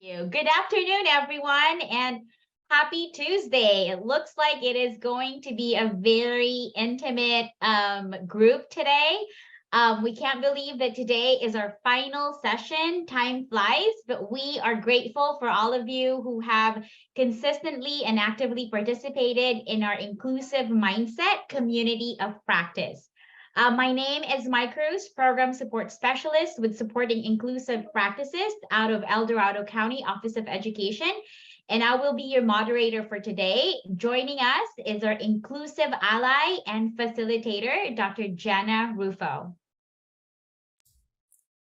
You. Good afternoon, everyone, and happy Tuesday. It looks like it is going to be a very intimate group today. We can't believe that today is our final session. Time flies, but we are grateful for all of you who have consistently and actively participated in our inclusive mindset community of practice. My name is Mike Cruz, Program Support Specialist with Supporting Inclusive Practices out of El Dorado County Office of Education. And I will be your moderator for today. Joining us is our inclusive ally and facilitator, Dr. Jana Rufo.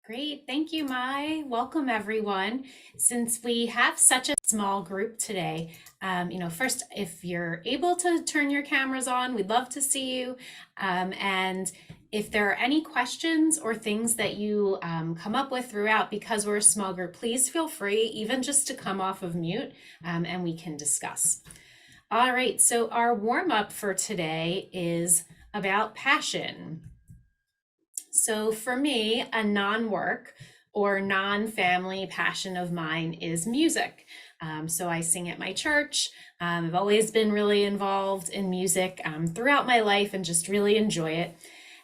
Great, thank you, Mai. Welcome, everyone. Since we have such a small group today, first, if you're able to turn your cameras on, we'd love to see you. And if there are any questions or things that you come up with throughout, because we're a small group, please feel free, even just to come off of mute, and we can discuss. All right, so our warm-up for today is about passion. So for me, a non-work or non-family passion of mine is music. So I sing at my church. I've always been really involved in music throughout my life and just really enjoy it.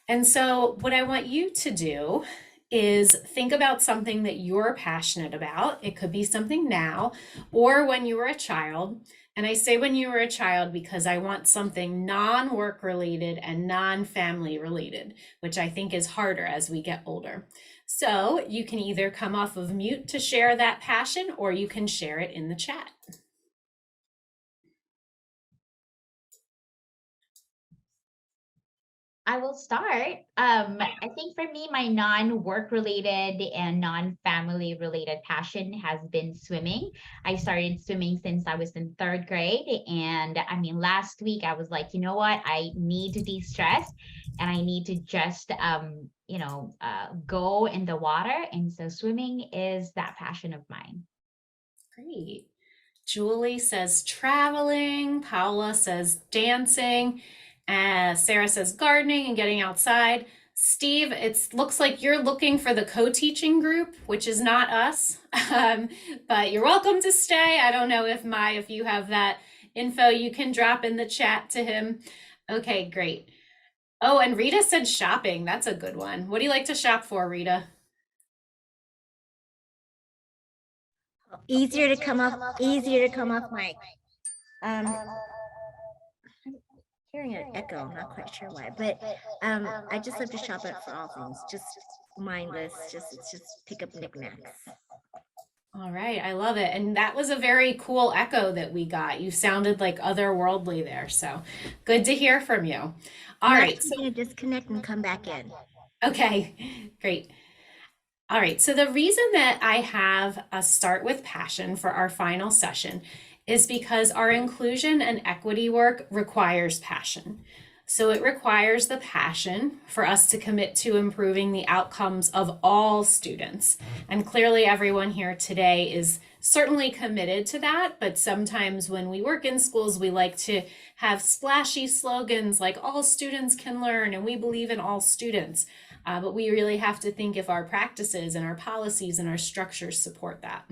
And so what I want you to do is think about something that you're passionate about. It could be something now or when you were a child. And I say when you were a child because I want something non-work related and non-family related, which I think is harder as we get older. So you can either come off of mute to share that passion or you can share it in the chat. I will start. I think for me, my non-work related and non-family related passion has been swimming. I started swimming since I was in third grade. And I mean, last week I was like, you know what? I need to de-stress and I need to just, go in the water. And so swimming is that passion of mine. Great. Julie says traveling. Paula says dancing. Sarah says gardening and getting outside. Steve, it looks like you're looking for the co-teaching group, which is not us, but you're welcome to stay. I don't know if you have that info, you can drop in the chat to him. Okay, great. Oh, and Rita said shopping. That's a good one. What do you like to shop for, Rita? Easier to come off mic. Hearing an echo, I'm not quite sure why, but I just love to shop at for all things, just mindless, it's just pick up knickknacks. All right, I love it. And that was a very cool echo that we got. You sounded like otherworldly there. So good to hear from you. All right. So I'm going to disconnect and come back in. Okay, great. All right, so the reason that I have us start with passion for our final session is because our inclusion and equity work requires passion. So it requires the passion for us to commit to improving the outcomes of all students. And clearly everyone here today is certainly committed to that, but sometimes when we work in schools, we like to have splashy slogans like all students can learn and we believe in all students. But we really have to think if our practices and our policies and our structures support that.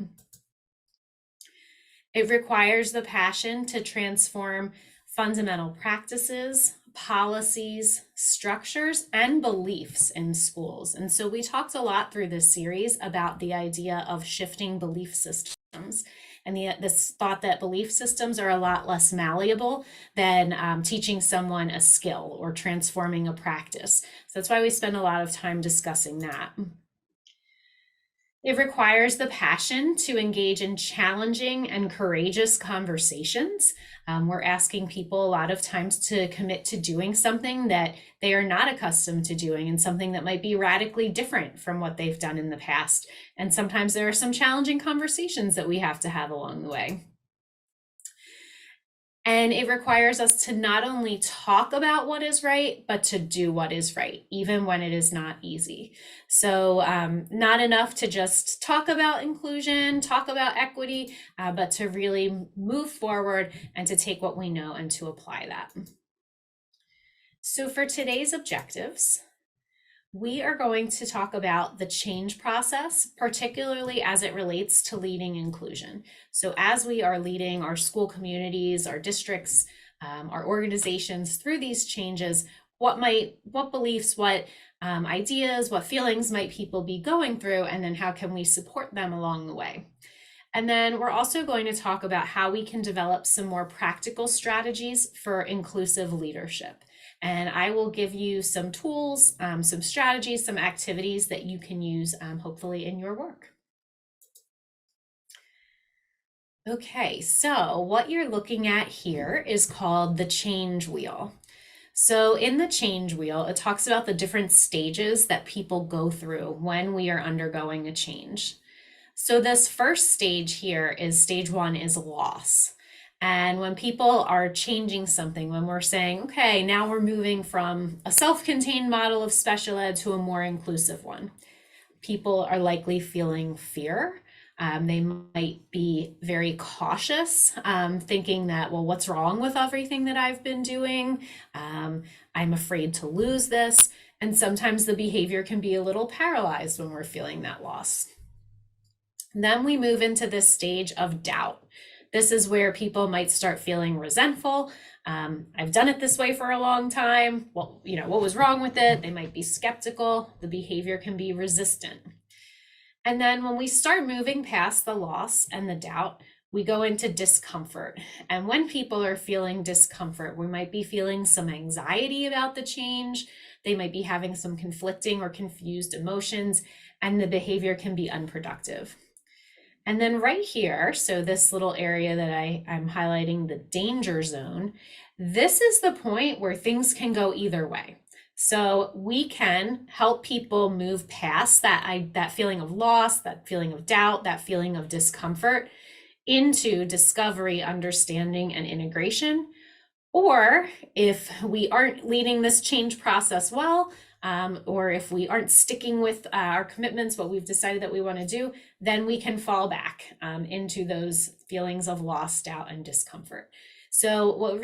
It requires the passion to transform fundamental practices, policies, structures, and beliefs in schools. And so we talked a lot through this series about the idea of shifting belief systems and this thought that belief systems are a lot less malleable than teaching someone a skill or transforming a practice. So that's why we spend a lot of time discussing that. It requires the passion to engage in challenging and courageous conversations. We're asking people a lot of times to commit to doing something that they are not accustomed to doing and something that might be radically different from what they've done in the past. And sometimes there are some challenging conversations that we have to have along the way. And it requires us to not only talk about what is right, but to do what is right, even when it is not easy. So not enough to just talk about inclusion, talk about equity, but to really move forward and to take what we know and to apply that. So for today's objectives, we are going to talk about the change process, particularly as it relates to leading inclusion. So as we are leading our school communities, our districts, our organizations through these changes, what beliefs, what ideas, what feelings might people be going through, and then how can we support them along the way? And then we're also going to talk about how we can develop some more practical strategies for inclusive leadership. And I will give you some tools, some strategies, some activities that you can use hopefully in your work. Okay, so what you're looking at here is called the change wheel. So in the change wheel, it talks about the different stages that people go through when we are undergoing a change. So this first stage here is stage 1 is loss. And when people are changing something, when we're saying, okay, now we're moving from a self-contained model of special ed to a more inclusive one, people are likely feeling fear. They might be very cautious, thinking that, well, what's wrong with everything that I've been doing? I'm afraid to lose this. And sometimes the behavior can be a little paralyzed when we're feeling that loss. Then we move into this stage of doubt. This is where people might start feeling resentful. I've done it this way for a long time. Well, what was wrong with it? They might be skeptical. The behavior can be resistant. And then when we start moving past the loss and the doubt, we go into discomfort. And when people are feeling discomfort, we might be feeling some anxiety about the change. They might be having some conflicting or confused emotions, and the behavior can be unproductive. And then right here, so this little area that I'm highlighting, the danger zone, this is the point where things can go either way. So we can help people move past that feeling of loss, that feeling of doubt, that feeling of discomfort into discovery, understanding, and integration. Or if we aren't leading this change process well, or if we aren't sticking with our commitments, what we've decided that we want to do, then we can fall back into those feelings of loss, doubt, and discomfort. So what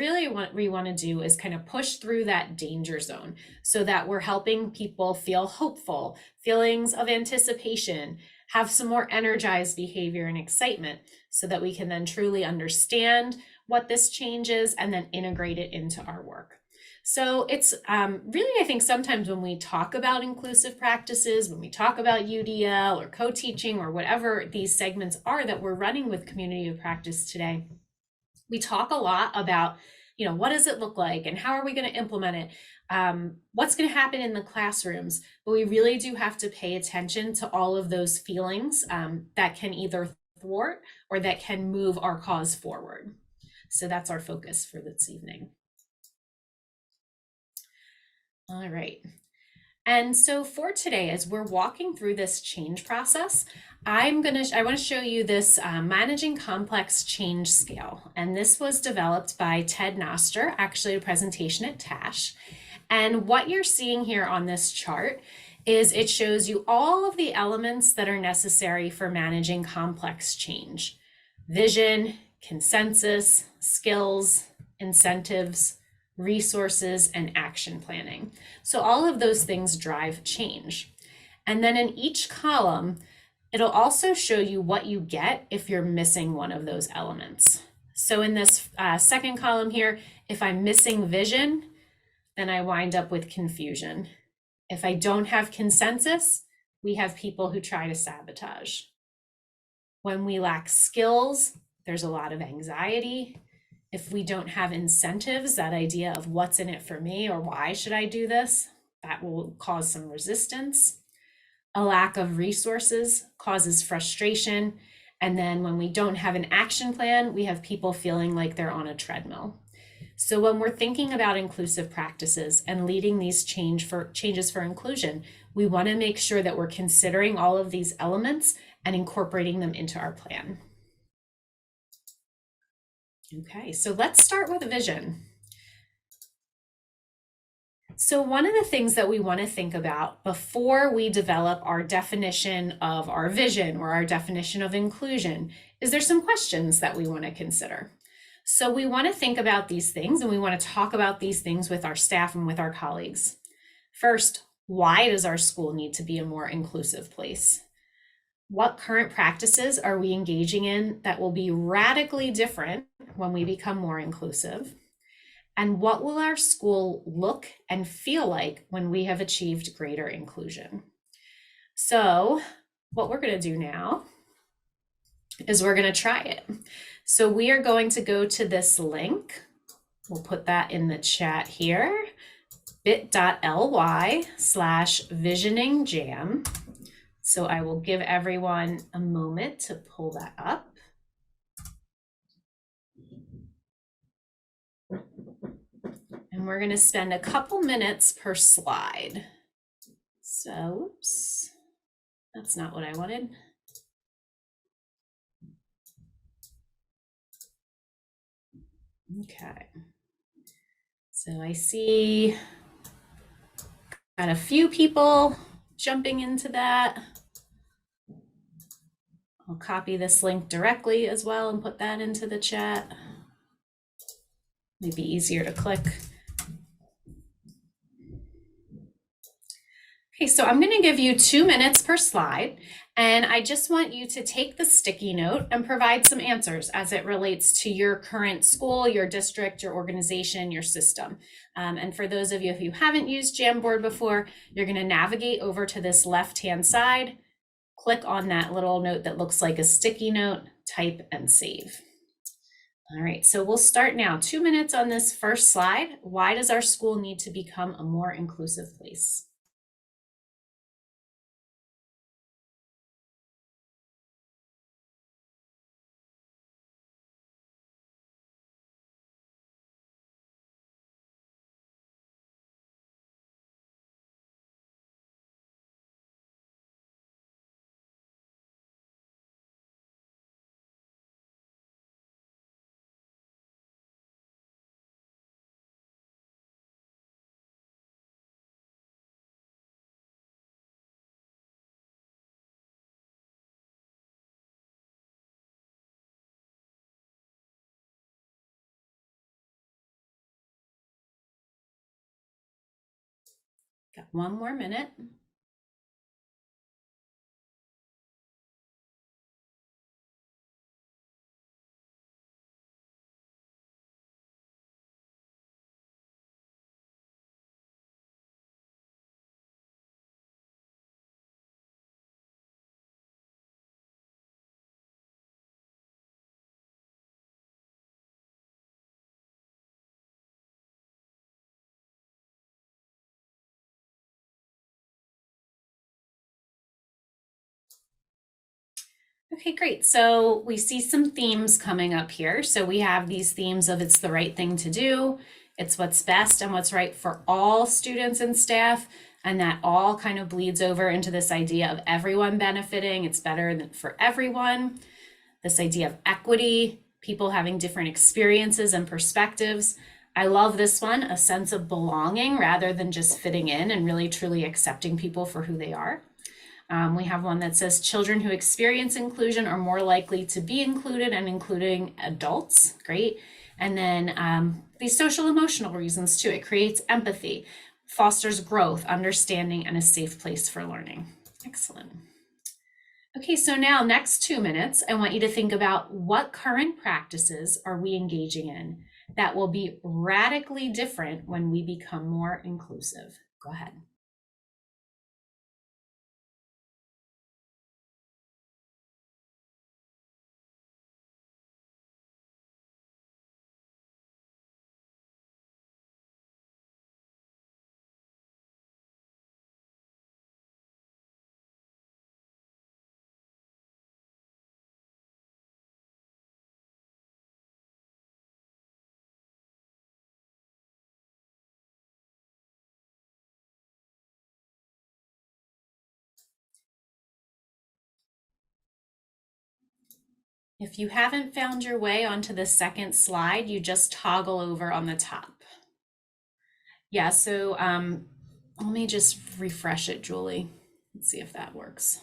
we want to do is kind of push through that danger zone so that we're helping people feel hopeful, feelings of anticipation, have some more energized behavior and excitement so that we can then truly understand what this change is and then integrate it into our work. So it's really, I think sometimes when we talk about inclusive practices, when we talk about UDL or co-teaching or whatever these segments are that we're running with Community of Practice today, we talk a lot about, what does it look like and how are we going to implement it? What's going to happen in the classrooms? But we really do have to pay attention to all of those feelings that can either thwart or that can move our cause forward. So that's our focus for this evening. All right. And so for today, as we're walking through this change process, I want to show you this Managing Complex Change Scale. And this was developed by Ted Noster, actually a presentation at TASH. And what you're seeing here on this chart is it shows you all of the elements that are necessary for managing complex change: vision, consensus, skills, incentives, resources, and action planning. So all of those things drive change. And then in each column, it'll also show you what you get if you're missing one of those elements. So in this second column here, if I'm missing vision, then I wind up with confusion. If I don't have consensus, we have people who try to sabotage. When we lack skills, there's a lot of anxiety. If we don't have incentives, that idea of what's in it for me or why should I do this, that will cause some resistance. A lack of resources causes frustration. And then when we don't have an action plan, we have people feeling like they're on a treadmill. So when we're thinking about inclusive practices and leading these changes for inclusion, we want to make sure that we're considering all of these elements and incorporating them into our plan. Okay, so let's start with vision. So one of the things that we want to think about before we develop our definition of our vision or our definition of inclusion is there's some questions that we want to consider. So we want to think about these things and we want to talk about these things with our staff and with our colleagues. First, Why does our school need to be a more inclusive place? What current practices are we engaging in that will be radically different when we become more inclusive? And what will our school look and feel like when we have achieved greater inclusion? So, what we're going to do now is we're going to try it. So, we are going to go to this link. We'll put that in the chat here, bit.ly/visioningjam. So I will give everyone a moment to pull that up. And we're going to spend a couple minutes per slide. So, oops, that's not what I wanted. Okay. So I see got a few people jumping into that. I'll copy this link directly as well and put that into the chat. Maybe easier to click. Okay, so I'm going to give you 2 minutes per slide, and I just want you to take the sticky note and provide some answers as it relates to your current school, your district, your organization, your system. And for those of you who haven't used Jamboard before, you're going to navigate over to this left-hand side, click on that little note that looks like a sticky note, type and save. All right, so we'll start now. 2 minutes on this first slide. Why does our school need to become a more inclusive place? Got 1 more minute. Okay, great. So we see some themes coming up here. So we have these themes of it's the right thing to do, it's what's best and what's right for all students and staff. And that all kind of bleeds over into this idea of everyone benefiting. It's better for everyone. This idea of equity, people having different experiences and perspectives. I love this one, a sense of belonging rather than just fitting in and really truly accepting people for who they are. We have one that says children who experience inclusion are more likely to be included, and including adults. Great. And then these social emotional reasons too. It creates empathy, fosters growth, understanding, and a safe place for learning. Excellent. Okay, so now next 2 minutes, I want you to think about what current practices are we engaging in that will be radically different when we become more inclusive. Go ahead. If you haven't found your way onto the second slide, you just toggle over on the top. Yeah, so let me just refresh it, Julie. Let's see if that works.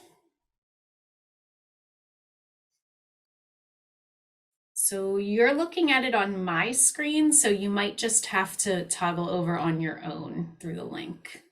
So you're looking at it on my screen, so you might just have to toggle over on your own through the link.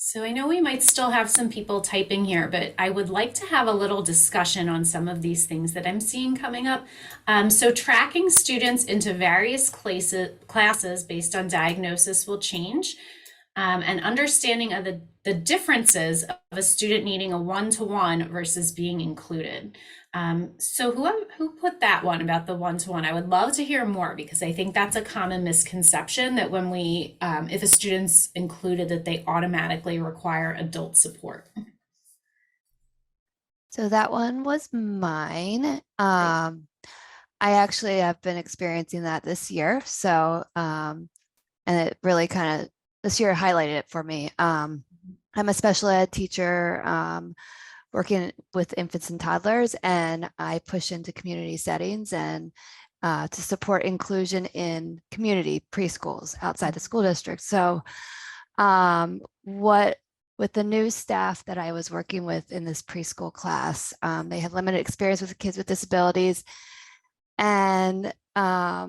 So I know we might still have some people typing here, but I would like to have a little discussion on some of these things that I'm seeing coming up. So tracking students into various classes based on diagnosis will change. And understanding of the differences of a student needing a one-to-one versus being included. So who put that one about the one-to-one? I would love to hear more, because I think that's a common misconception that when we, if a student's included, that they automatically require adult support. So that one was mine. I actually have been experiencing that this year. So, and it really kind of, this year highlighted it for me. I'm a special ed teacher, working with infants and toddlers, and I push into community settings and to support inclusion in community preschools outside the school district. So with the new staff that I was working with in this preschool class, they had limited experience with kids with disabilities. And I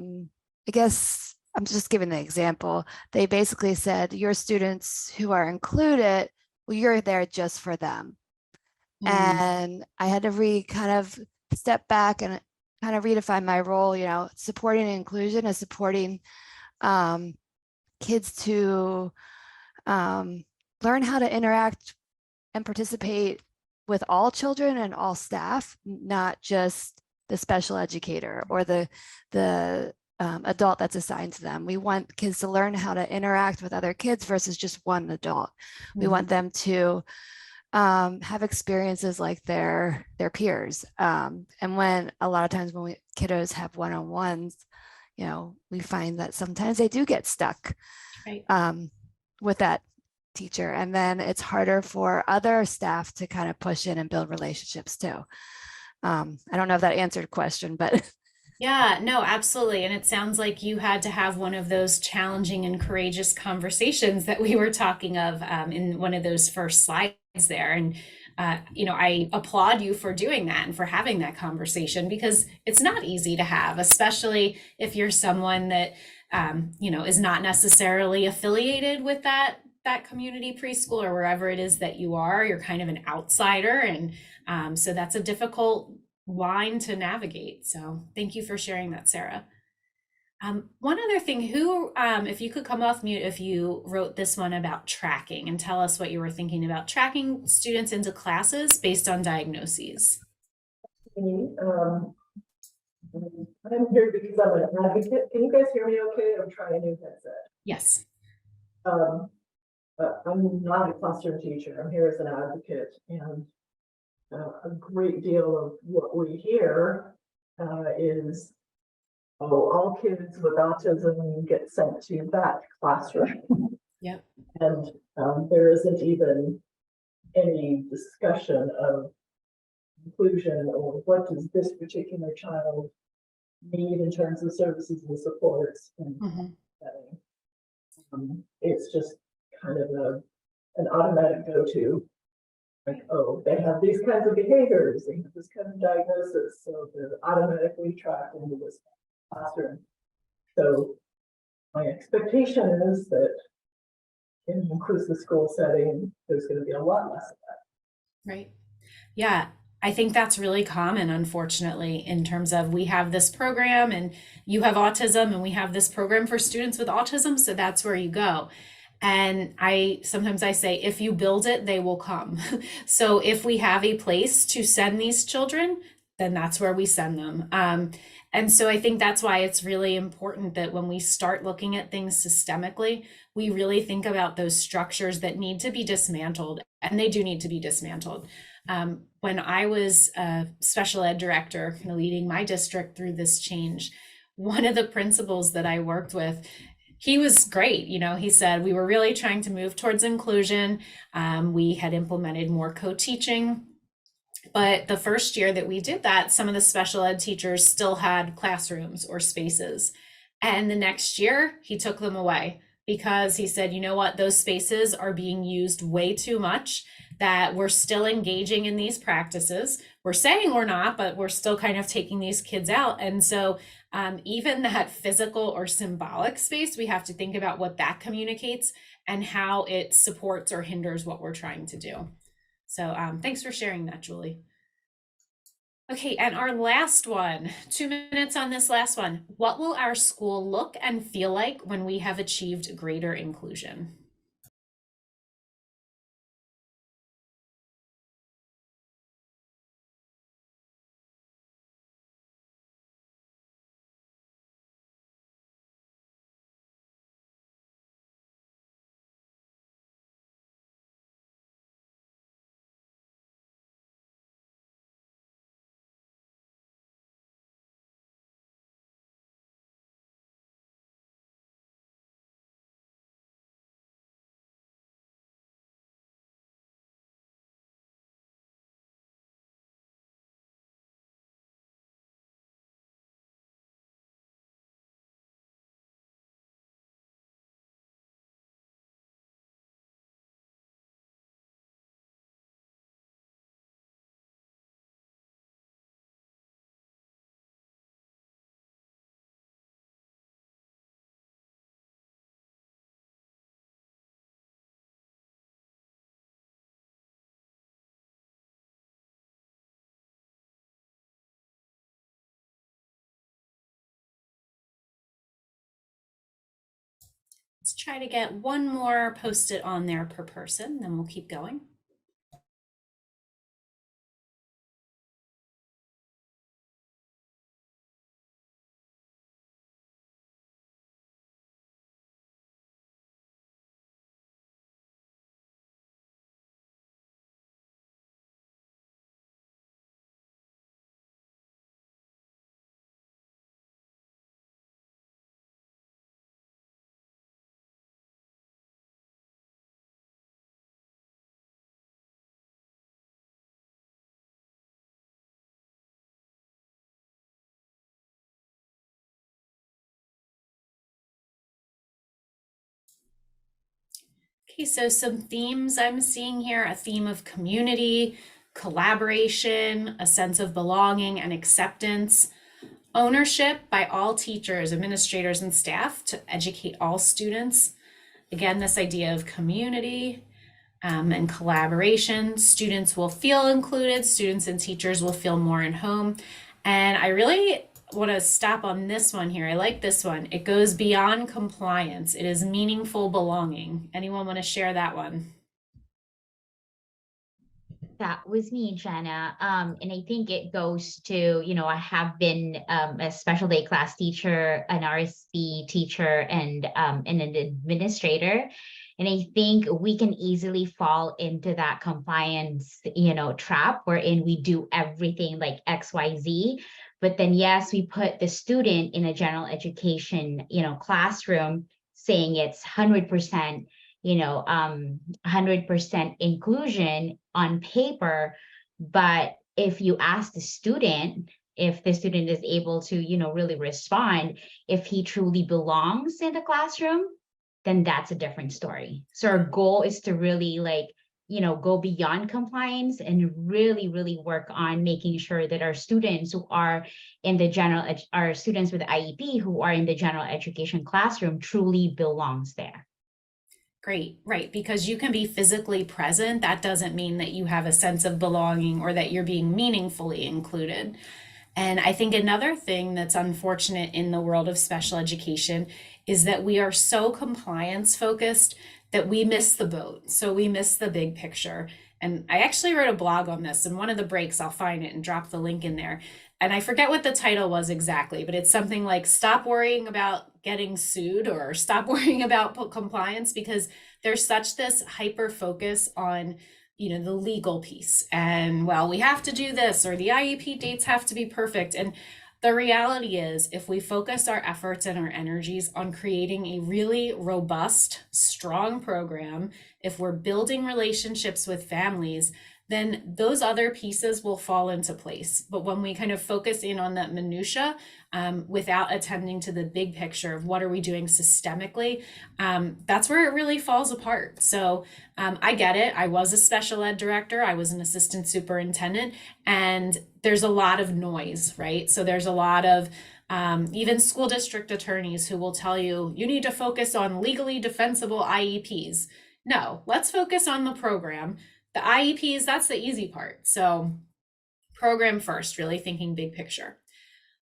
guess I'm just giving the example. They basically said, your students who are included, well, you're there just for them. And I had to kind of step back and kind of redefine my role. You know, supporting inclusion is supporting kids to learn how to interact and participate with all children and all staff, not just the special educator or the adult that's assigned to them. We want kids to learn how to interact with other kids versus just one adult. We want them to have experiences like their peers. And when a lot of times when kiddos have one-on-ones, you know, we find that sometimes they do get stuck with that teacher. And then it's harder for other staff to kind of push in and build relationships too. I don't know if that answered the question, but yeah, no, absolutely. And it sounds like you had to have one of those challenging and courageous conversations that we were talking of in one of those first slides there. And, you know, I applaud you for doing that and for having that conversation, because it's not easy to have, especially if you're someone that, you know, is not necessarily affiliated with that community preschool or wherever it is that you are. You're kind of an outsider. And so that's a difficult line to navigate. So thank you for sharing that, Sarah. One other thing, if you could come off mute, if you wrote this one about tracking, and tell us what you were thinking about tracking students into classes based on diagnoses. I'm here because I'm an advocate. Can you guys hear me okay? I'm trying a new headset. Yes. I'm not a classroom teacher. I'm here as an advocate, and a great deal of what we hear is, oh, all kids with autism get sent to that classroom. Yep. And there isn't even any discussion of inclusion or what does this particular child need in terms of services and supports. And it's just kind of an automatic go-to. Like, oh, they have these kinds of behaviors, they have this kind of diagnosis, so they're automatically tracked into this classroom. So my expectation is that in an inclusive school setting, there's going to be a lot less of that. Right. Yeah. I think that's really common, unfortunately, in terms of we have this program and you have autism and we have this program for students with autism. So that's where you go. And sometimes I say, if you build it, they will come. So if we have a place to send these children, then that's where we send them. And so I think that's why it's really important that when we start looking at things systemically, we really think about those structures that need to be dismantled, and they do need to be dismantled. When I was a special ed director, kind of leading my district through this change, one of the principals that I worked with, he was great. You know, he said, we were really trying to move towards inclusion. We had implemented more co-teaching. But the first year that we did that, some of the special ed teachers still had classrooms or spaces. And the next year, he took them away because he said, you know what, those spaces are being used way too much, that we're still engaging in these practices. We're saying we're not, but we're still kind of taking these kids out. And so even that physical or symbolic space, we have to think about what that communicates. and how it supports or hinders what we're trying to do. So thanks for sharing that, Julie. Okay, and our last one, 2 minutes on this last one. What will our school look and feel like when we have achieved greater inclusion? Let's try to get one more post-it on there per person, then we'll keep going. Okay, so some themes I'm seeing here, a theme of community, collaboration, a sense of belonging and acceptance, ownership by all teachers, administrators, and staff to educate all students. Again, this idea of community and collaboration. Students will feel included, students and teachers will feel more at home. And I really want to stop on this one here. I like this one. It goes beyond compliance. It is meaningful belonging. Anyone want to share that one? That was me, Jenna. And I think it goes to, I have been a special day class teacher, an RSP teacher, and an administrator. And I think we can easily fall into that compliance, trap wherein we do everything like XYZ. But then, yes, we put the student in a general education, classroom saying it's 100%, 100% inclusion on paper. But if you ask the student, if the student is able to, really respond, if he truly belongs in the classroom, then that's a different story. So our goal is to really go beyond compliance and really, really work on making sure that our students who are in the our students with IEP who are in the general education classroom truly belongs there. Great, right, because you can be physically present. That doesn't mean that you have a sense of belonging or that you're being meaningfully included. And I think another thing that's unfortunate in the world of special education is that we are so compliance focused that we miss the boat. So we miss the big picture. And I actually wrote a blog on this, and one of the breaks, I'll find it and drop the link in there. And I forget what the title was exactly, but it's something like stop worrying about getting sued or stop worrying about compliance, because there's such this hyper focus on the legal piece and, well, we have to do this, or the IEP dates have to be perfect. And the reality is, if we focus our efforts and our energies on creating a really robust, strong program, if we're building relationships with families, then those other pieces will fall into place. But when we kind of focus in on that minutia without attending to the big picture of what are we doing systemically, that's where it really falls apart. So I get it. I was a special ed director. I was an assistant superintendent, and there's a lot of noise, right? So there's a lot of even school district attorneys who will tell you, you need to focus on legally defensible IEPs. No, let's focus on the program. The IEPs, that's the easy part. So program first, really thinking big picture.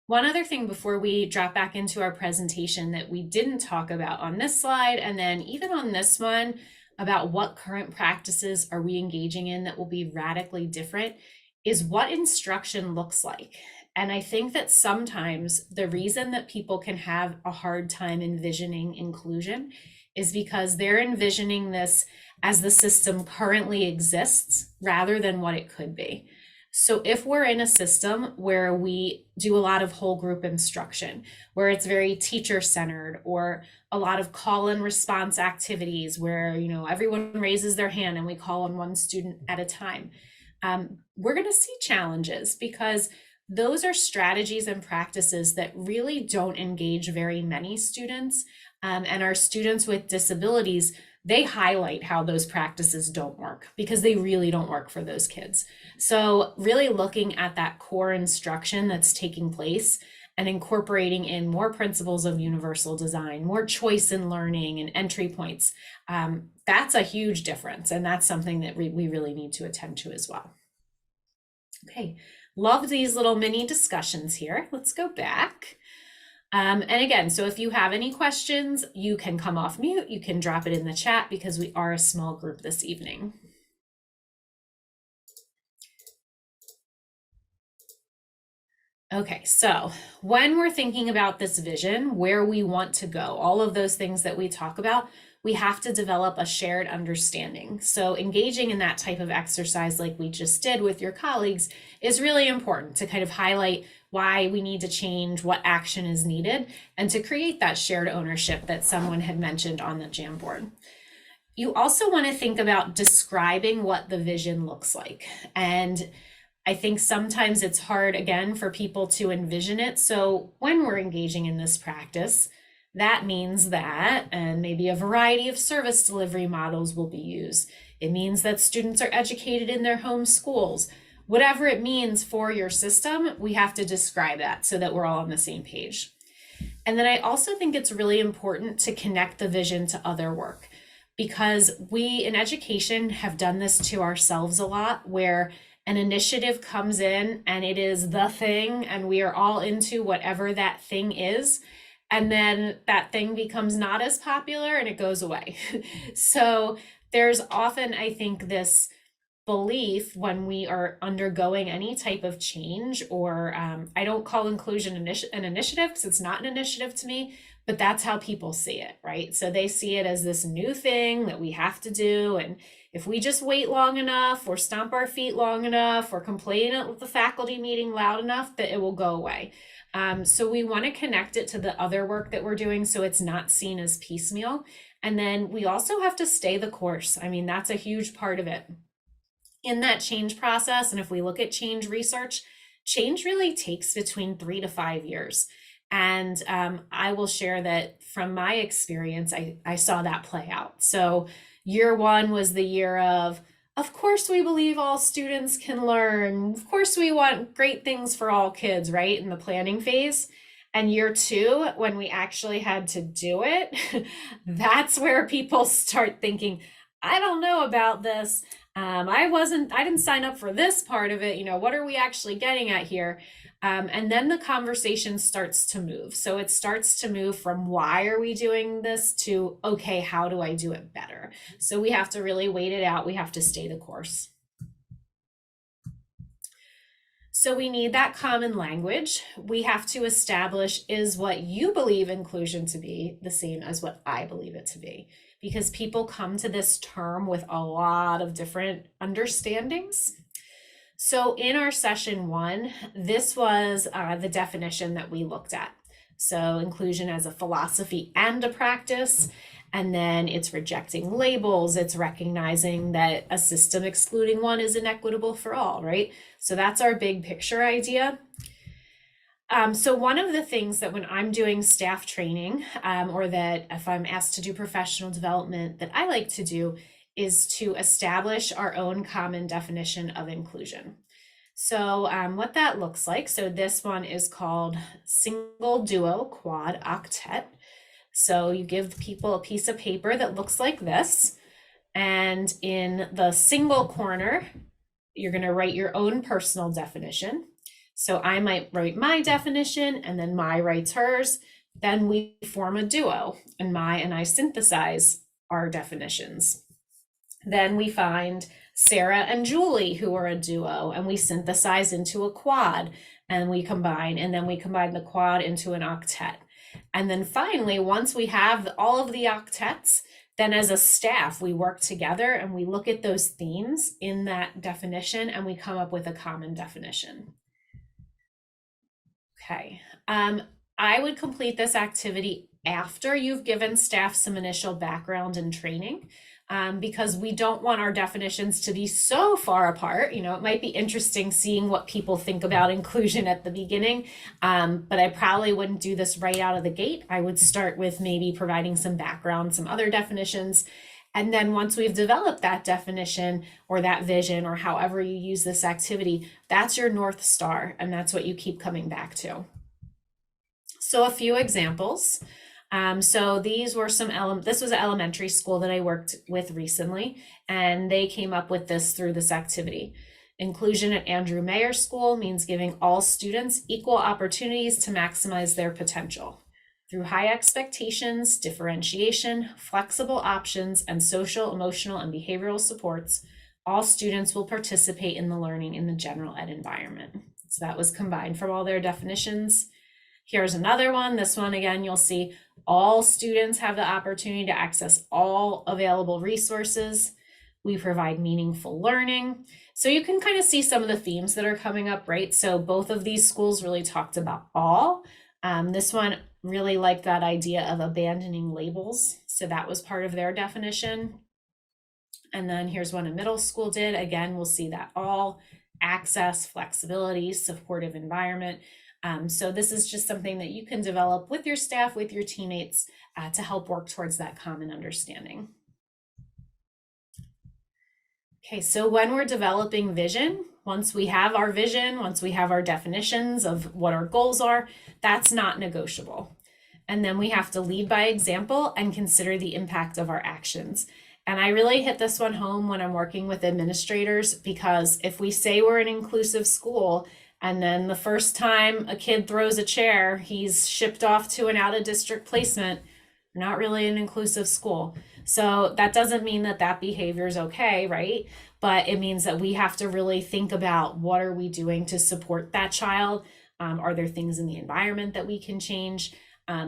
One other thing before we drop back into our presentation that we didn't talk about on this slide, and then even on this one, about what current practices are we engaging in that will be radically different, is what instruction looks like. And I think that sometimes the reason that people can have a hard time envisioning inclusion is because they're envisioning this as the system currently exists rather than what it could be. So if we're in a system where we do a lot of whole group instruction, where it's very teacher centered, or a lot of call and response activities where, you know, everyone raises their hand and we call on one student at a time, we're going to see challenges, because those are strategies and practices that really don't engage very many students. And our students with disabilities, they highlight how those practices don't work because they really don't work for those kids. So really looking at that core instruction that's taking place and incorporating in more principles of universal design, more choice in learning and entry points, that's a huge difference. And that's something that we really need to attend to as well. Okay, love these little mini discussions here. Let's go back. And again, so if you have any questions, you can come off mute, you can drop it in the chat because we are a small group this evening. Okay, so when we're thinking about this vision, where we want to go, all of those things that we talk about, we have to develop a shared understanding. So engaging in that type of exercise like we just did with your colleagues is really important to kind of highlight why we need to change, what action is needed, and to create that shared ownership that someone had mentioned on the Jamboard. You also want to think about describing what the vision looks like. And I think sometimes it's hard, again, for people to envision it. So when we're engaging in this practice, that means that, and maybe a variety of service delivery models will be used. It means that students are educated in their home schools. Whatever it means for your system, we have to describe that so that we're all on the same page. And then I also think it's really important to connect the vision to other work, because we in education have done this to ourselves a lot, where an initiative comes in and it is the thing, and we are all into whatever that thing is. And then that thing becomes not as popular and it goes away. So there's often, I think, this belief when we are undergoing any type of change, or I don't call inclusion an initiative because it's not an initiative to me, but that's how people see it, right? So they see it as this new thing that we have to do. And if we just wait long enough, or stomp our feet long enough, or complain at the faculty meeting loud enough, that it will go away. So we want to connect it to the other work that we're doing so it's not seen as piecemeal. And then we also have to stay the course. I mean, that's a huge part of it. In that change process, and if we look at change research, change really takes between 3 to 5 years. And I will share that from my experience, I saw that play out. So year one was the year of course we believe all students can learn. Of course we want great things for all kids, right? In the planning phase. And year two, when we actually had to do it, that's where people start thinking, I don't know about this. I didn't sign up for this part of it. You know, what are we actually getting at here? And then the conversation starts to move. So it starts to move from why are we doing this to, okay, how do I do it better? So we have to really wait it out. We have to stay the course. So we need that common language. We have to establish, is what you believe inclusion to be the same as what I believe it to be? Because people come to this term with a lot of different understandings. So in our session one, this was the definition that we looked at. So inclusion as a philosophy and a practice, and then it's rejecting labels. It's recognizing that a system excluding one is inequitable for all, right? So that's our big picture idea. So one of the things that when I'm doing staff training, or that if I'm asked to do professional development, that I like to do is to establish our own common definition of inclusion. So what that looks like, so this one is called single, duo, quad, octet. So you give people a piece of paper that looks like this. And in the single corner, you're going to write your own personal definition. So I might write my definition and then Mai writes hers. Then we form a duo and Mai and I synthesize our definitions. Then we find Sarah and Julie, who are a duo, and we synthesize into a quad and we combine, and then we combine the quad into an octet. And then finally, once we have all of the octets, then as a staff, we work together and we look at those themes in that definition and we come up with a common definition. Okay, I would complete this activity after you've given staff some initial background and training, because we don't want our definitions to be so far apart. You know, it might be interesting seeing what people think about inclusion at the beginning, but I probably wouldn't do this right out of the gate. I would start with maybe providing some background, some other definitions. And then once we've developed that definition or that vision or however you use this activity, that's your North Star. And that's what you keep coming back to. So a few examples. So these were this was an elementary school that I worked with recently, and they came up with this through this activity. Inclusion at Andrew Mayer School means giving all students equal opportunities to maximize their potential. Through high expectations, differentiation, flexible options, and social, emotional, and behavioral supports, all students will participate in the learning in the general ed environment. So that was combined from all their definitions. Here's another one. This one, again, you'll see all students have the opportunity to access all available resources. We provide meaningful learning. So you can kind of see some of the themes that are coming up, right? So both of these schools really talked about all. This one really liked that idea of abandoning labels. So that was part of their definition. And then here's one a middle school did. Again, we'll see that all, access, flexibility, supportive environment. So this is just something that you can develop with your staff, with your teammates, to help work towards that common understanding. Okay, so when we're developing vision, once we have our vision, once we have our definitions of what our goals are, that's not negotiable. And then we have to lead by example and consider the impact of our actions. And I really hit this one home when I'm working with administrators, because if we say we're an inclusive school, and then the first time a kid throws a chair, he's shipped off to an out-of-district placement, not really an inclusive school. So that doesn't mean that that behavior is okay, right? But it means that we have to really think about what are we doing to support that child? Are there things in the environment that we can change?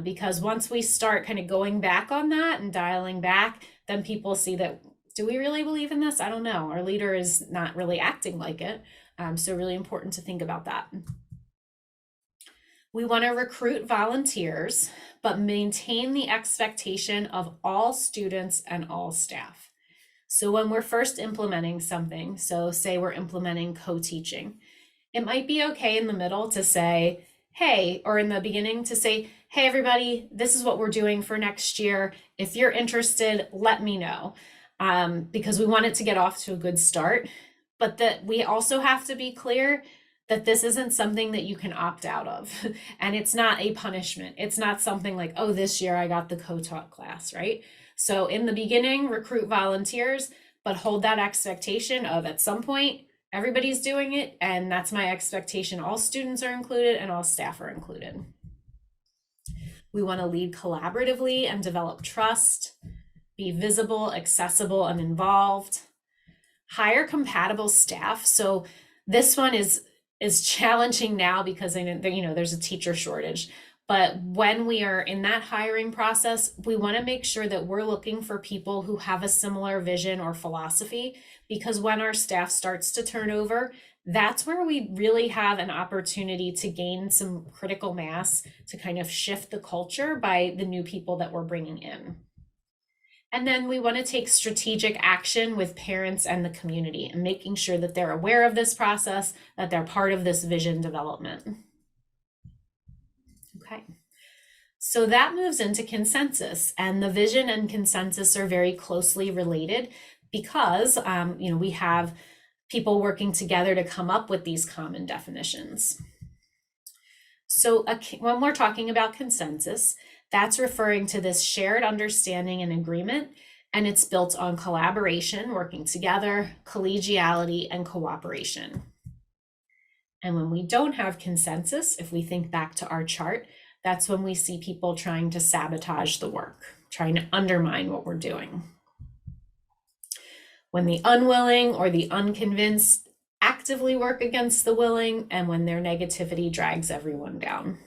Because once we start kind of going back on that and dialing back, then people see that, do we really believe in this? I don't know. Our leader is not really acting like it. So really important to think about that. We want to recruit volunteers, but maintain the expectation of all students and all staff. So when we're first implementing something, so say we're implementing co-teaching, it might be okay in the middle to say, hey, or in the beginning to say, hey, everybody, this is what we're doing for next year. If you're interested, let me know, because we want it to get off to a good start. But that we also have to be clear that this isn't something that you can opt out of. And it's not a punishment. It's not something like, oh, this year I got the co-taught class, right? So in the beginning, recruit volunteers, but hold that expectation of at some point, everybody's doing it. And that's my expectation. All students are included and all staff are included. We want to lead collaboratively and develop trust, be visible, accessible, and involved. Hire compatible staff. So this one is challenging now because I know, there's a teacher shortage. But when we are in that hiring process, we want to make sure that we're looking for people who have a similar vision or philosophy, because when our staff starts to turn over, that's where we really have an opportunity to gain some critical mass to kind of shift the culture by the new people that we're bringing in. And then we want to take strategic action with parents and the community and making sure that they're aware of this process, that they're part of this vision development. Okay, so that moves into consensus, and the vision and consensus are very closely related because we have people working together to come up with these common definitions. So when we're talking about consensus, that's referring to this shared understanding and agreement, and it's built on collaboration, working together, collegiality, and cooperation. And when we don't have consensus, if we think back to our chart, that's when we see people trying to sabotage the work, trying to undermine what we're doing. When the unwilling or the unconvinced actively work against the willing, and when their negativity drags everyone down.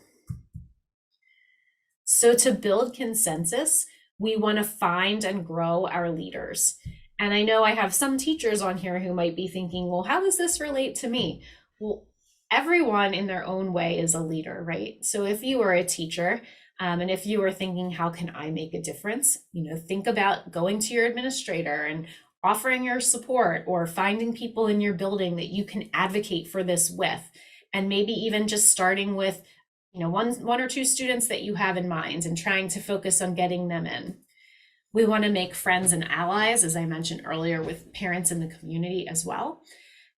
So to build consensus, we want to find and grow our leaders. And I know I have some teachers on here who might be thinking, well, how does this relate to me? Well, everyone in their own way is a leader, right? So if you were a teacher, and if you were thinking, how can I make a difference? Think about going to your administrator and offering your support, or finding people in your building that you can advocate for this with, and maybe even just starting with one or two students that you have in mind and trying to focus on getting them in. We want to make friends and allies, as I mentioned earlier, with parents in the community as well.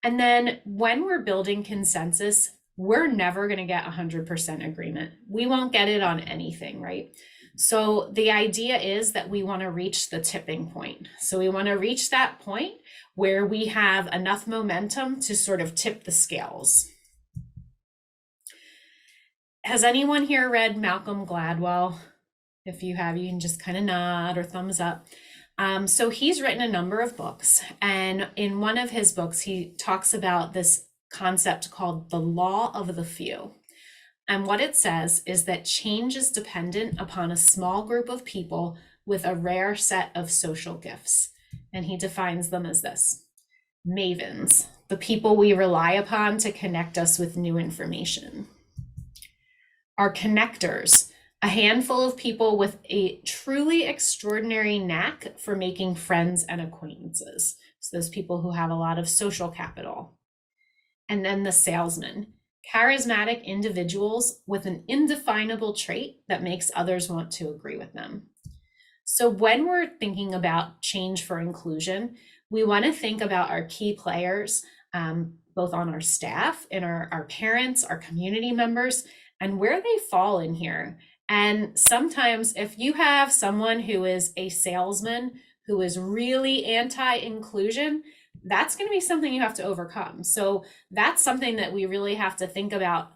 And then when we're building consensus, we're never going to get 100% agreement. We won't get it on anything, right? So the idea is that we want to reach the tipping point. So we want to reach that point where we have enough momentum to sort of tip the scales. Has anyone here read Malcolm Gladwell? If you have, you can just kind of nod or thumbs up. So he's written a number of books, and in one of his books, he talks about this concept called the law of the few. And what it says is that change is dependent upon a small group of people with a rare set of social gifts. And he defines them as this: mavens, the people we rely upon to connect us with new information. Our connectors, a handful of people with a truly extraordinary knack for making friends and acquaintances. So those people who have a lot of social capital. And then the salesman, charismatic individuals with an indefinable trait that makes others want to agree with them. So when we're thinking about change for inclusion, we want to think about our key players, both on our staff and our parents, our community members, and where they fall in here. And sometimes if you have someone who is a salesman who is really anti-inclusion, that's going to be something you have to overcome. So that's something that we really have to think about.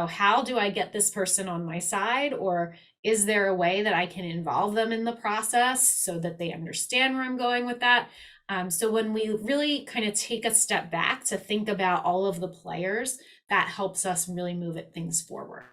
How do I get this person on my side? Or is there a way that I can involve them in the process so that they understand where I'm going with that? So when we really kind of take a step back to think about all of the players, that helps us really move things forward.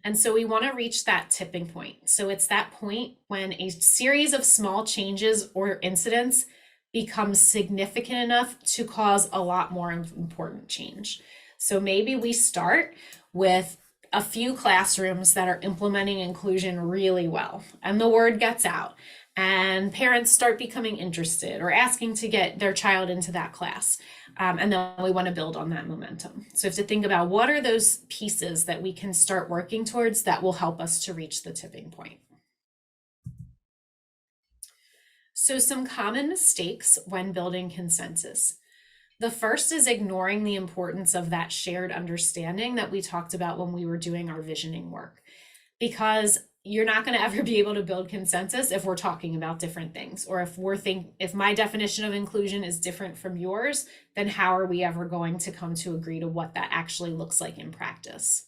And so we want to reach that tipping point. So it's that point when a series of small changes or incidents becomes significant enough to cause a lot more important change. So maybe we start with a few classrooms that are implementing inclusion really well, and the word gets out, and parents start becoming interested or asking to get their child into that class. And then we want to build on that momentum. So we have to think about what are those pieces that we can start working towards that will help us to reach the tipping point. So some common mistakes when building consensus. The first is ignoring the importance of that shared understanding that we talked about when we were doing our visioning work, because you're not going to ever be able to build consensus if we're talking about different things, or if my definition of inclusion is different from yours, then how are we ever going to come to agree to what that actually looks like in practice?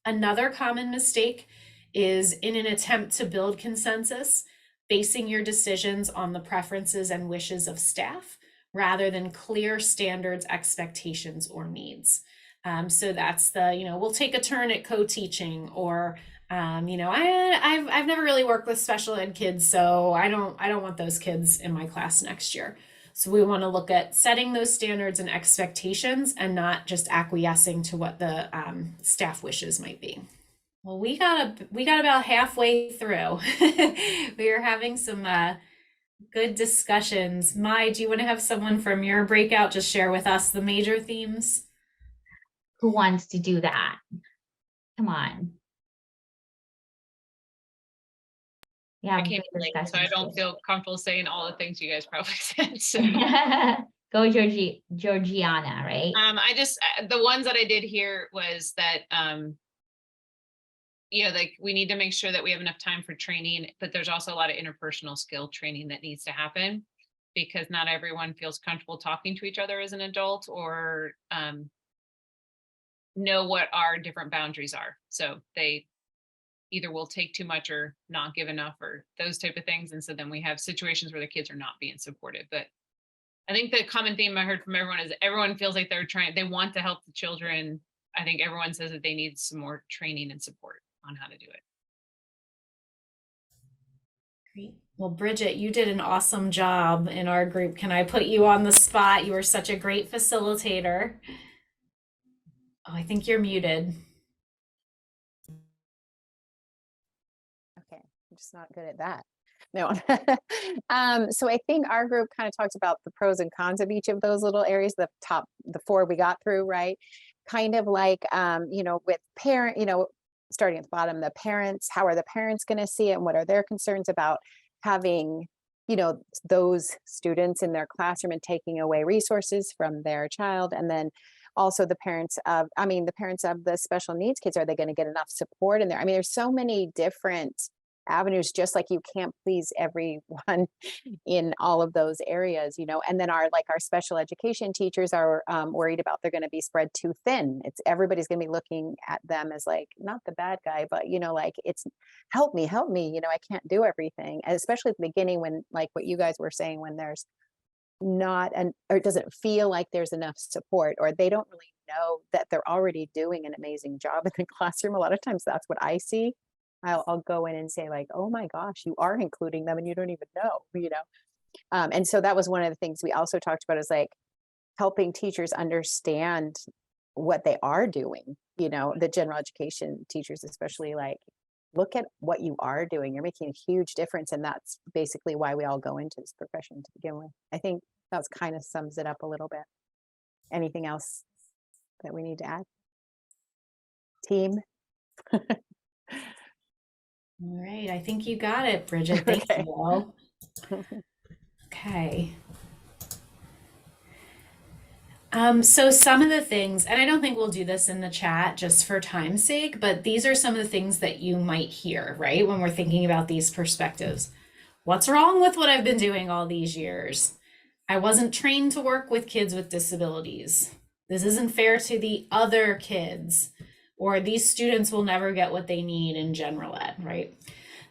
Another common mistake is, in an attempt to build consensus, basing your decisions on the preferences and wishes of staff rather than clear standards, expectations, or needs. So that's we'll take a turn at co-teaching, or I've never really worked with special ed kids, so I don't want those kids in my class next year. So we want to look at setting those standards and expectations and not just acquiescing to what the staff wishes might be. Well, we got about halfway through. We are having some good discussions. Mai, do you want to have someone from your breakout just share with us the major themes? Who wants to do that? Come on. Yeah. I came good late, so I discussion. don't feel comfortable saying all the things you guys probably said. So. Go Georgiana, right? I just, the ones that I did hear was that, like we need to make sure that we have enough time for training, but there's also a lot of interpersonal skill training that needs to happen because not everyone feels comfortable talking to each other as an adult or know what our different boundaries are. So they either will take too much or not give enough or those type of things. And so then we have situations where the kids are not being supported. But I think the common theme I heard from everyone is everyone feels like they want to help the children. I think everyone says that they need some more training and support on how to do it. Great. Well, Bridget, you did an awesome job in our group. Can I put you on the spot? You were such a great facilitator. Oh, I think you're muted. Okay, I'm just not good at that. No. So I think our group kind of talked about the pros and cons of each of those little areas, the 4 we got through, right? Kind of like, with starting at the bottom, the parents, how are the parents going to see it and what are their concerns about having, those students in their classroom and taking away resources from their child. And then also the parents of the special needs kids, are they going to get enough support in there? I mean, there's so many different avenues, just like you can't please everyone in all of those areas, and then our special education teachers are worried about they're going to be spread too thin. Everybody's going to be looking at them as like, not the bad guy, but it's help me, I can't do everything. And especially at the beginning when, like what you guys were saying, when there's or it doesn't feel like there's enough support, or they don't really know that they're already doing an amazing job in the classroom. A lot of times that's what I see. I'll go in and say like, oh my gosh, you are including them and you don't even know, and so that was one of the things we also talked about, is like helping teachers understand what they are doing, the general education teachers, especially, like, look at what you are doing. You're making a huge difference. And that's basically why we all go into this profession to begin with. I think that kind of sums it up a little bit. Anything else that we need to add? Team? All right, I think you got it, Bridget. Thank Okay. you. Okay. So some of the things, and I don't think we'll do this in the chat just for time's sake, but these are some of the things that you might hear, right? When we're thinking about these perspectives. What's wrong with what I've been doing all these years? I wasn't trained to work with kids with disabilities. This isn't fair to the other kids, or these students will never get what they need in general ed, right?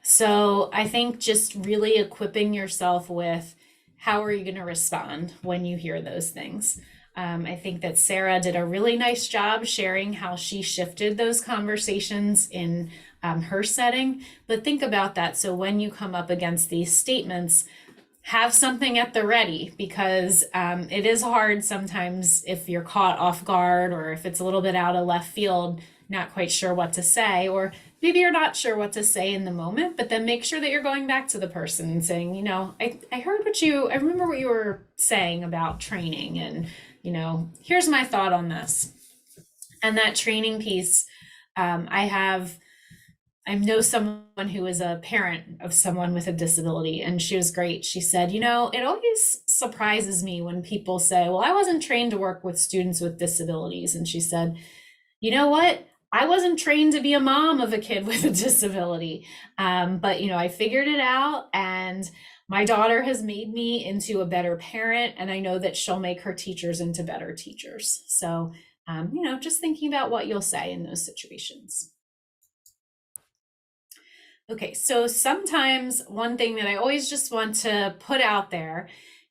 So I think just really equipping yourself with how are you going to respond when you hear those things. I think that Sarah did a really nice job sharing how she shifted those conversations in her setting. But think about that. So when you come up against these statements, have something at the ready, because it is hard sometimes if you're caught off guard, or if it's a little bit out of left field, not quite sure what to say, or maybe you're not sure what to say in the moment, but then make sure that you're going back to the person and saying, I remember what you were saying about training, and, here's my thought on this. And that training piece, I know someone who is a parent of someone with a disability, and she was great. She said, it always surprises me when people say, well, I wasn't trained to work with students with disabilities. And she said, you know what? I wasn't trained to be a mom of a kid with a disability. But, I figured it out, and my daughter has made me into a better parent, and I know that she'll make her teachers into better teachers. So, just thinking about what you'll say in those situations. Okay, so sometimes one thing that I always just want to put out there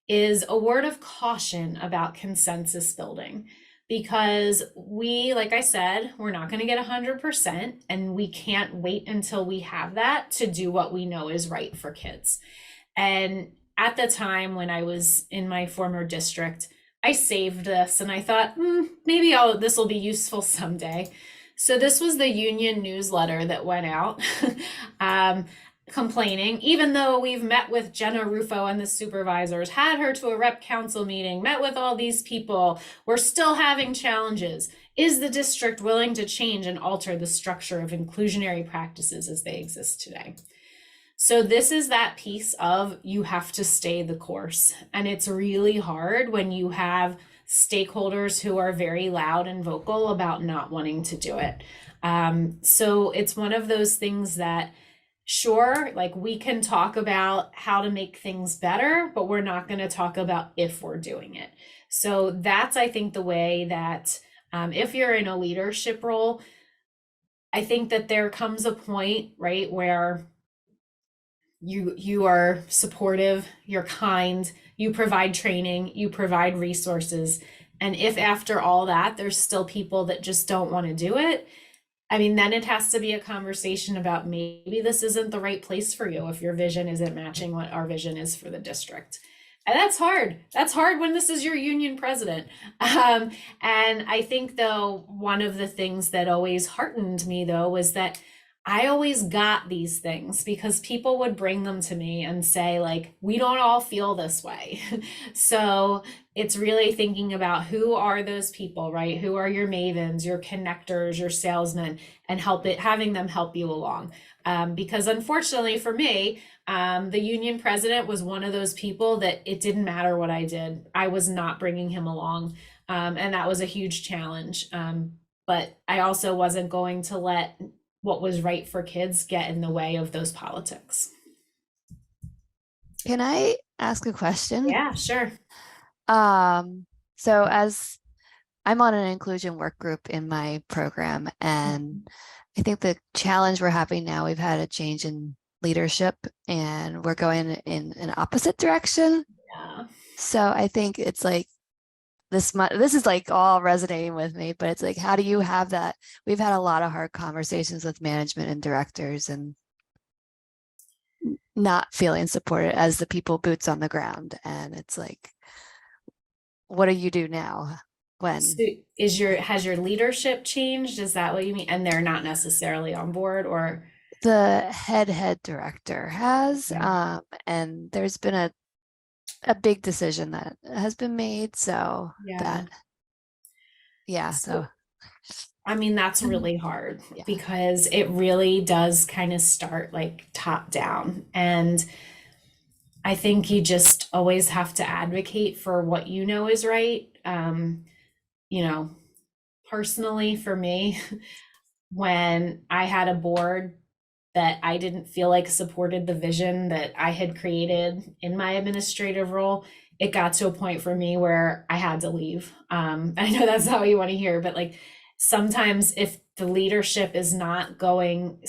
is a word of caution about consensus building, because like I said, we're not going to get 100%, and we can't wait until we have that to do what we know is right for kids. And at the time when I was in my former district, I saved this and I thought, maybe this will be useful someday. So this was the union newsletter that went out complaining, even though we've met with Jenna Rufo and the supervisors, had her to a rep council meeting, met with all these people, we're still having challenges. Is the district willing to change and alter the structure of inclusionary practices as they exist today? So this is that piece of you have to stay the course. And it's really hard when you have stakeholders who are very loud and vocal about not wanting to do it. So it's one of those things that, sure, like we can talk about how to make things better, but we're not going to talk about if we're doing it. So that's, I think, the way that if you're in a leadership role, I think that there comes a point, right, where you are supportive, you're kind, you provide training, you provide resources. And if after all that, there's still people that just don't want to do it, I mean, then it has to be a conversation about maybe this isn't the right place for you if your vision isn't matching what our vision is for the district. And that's hard. That's hard when this is your union president. And I think, though, one of the things that always heartened me, though, was that I always got these things because people would bring them to me and say, like, we don't all feel this way. So it's really thinking about who are those people, right? Who are your mavens, your connectors, your salesmen, and having them help you along. Because unfortunately for me, the union president was one of those people that it didn't matter what I did. I was not bringing him along. And that was a huge challenge. But I also wasn't going to let what was right for kids get in the way of those politics. Can I ask a question? Yeah, sure. So as I'm on an inclusion work group in my program, and I think the challenge we're having now, we've had a change in leadership and we're going in an opposite direction. Yeah. So I think it's like this is like all resonating with me, but it's like, how do you have that? We've had a lot of hard conversations with management and directors and not feeling supported as the people boots on the ground. And it's like, what do you do now? When So has your leadership changed? Is that what you mean? And they're not necessarily on board, or the head director has, Okay. and there's been a big decision that has been made. So Yeah. so I mean, that's really hard Yeah. because it really does kind of start like top down. And I think you just always have to advocate for what you know is right. Personally for me, when I had a board that I didn't feel like supported the vision that I had created in my administrative role, it got to a point for me where I had to leave. I know that's not what you want to hear, but like sometimes if the leadership is not going,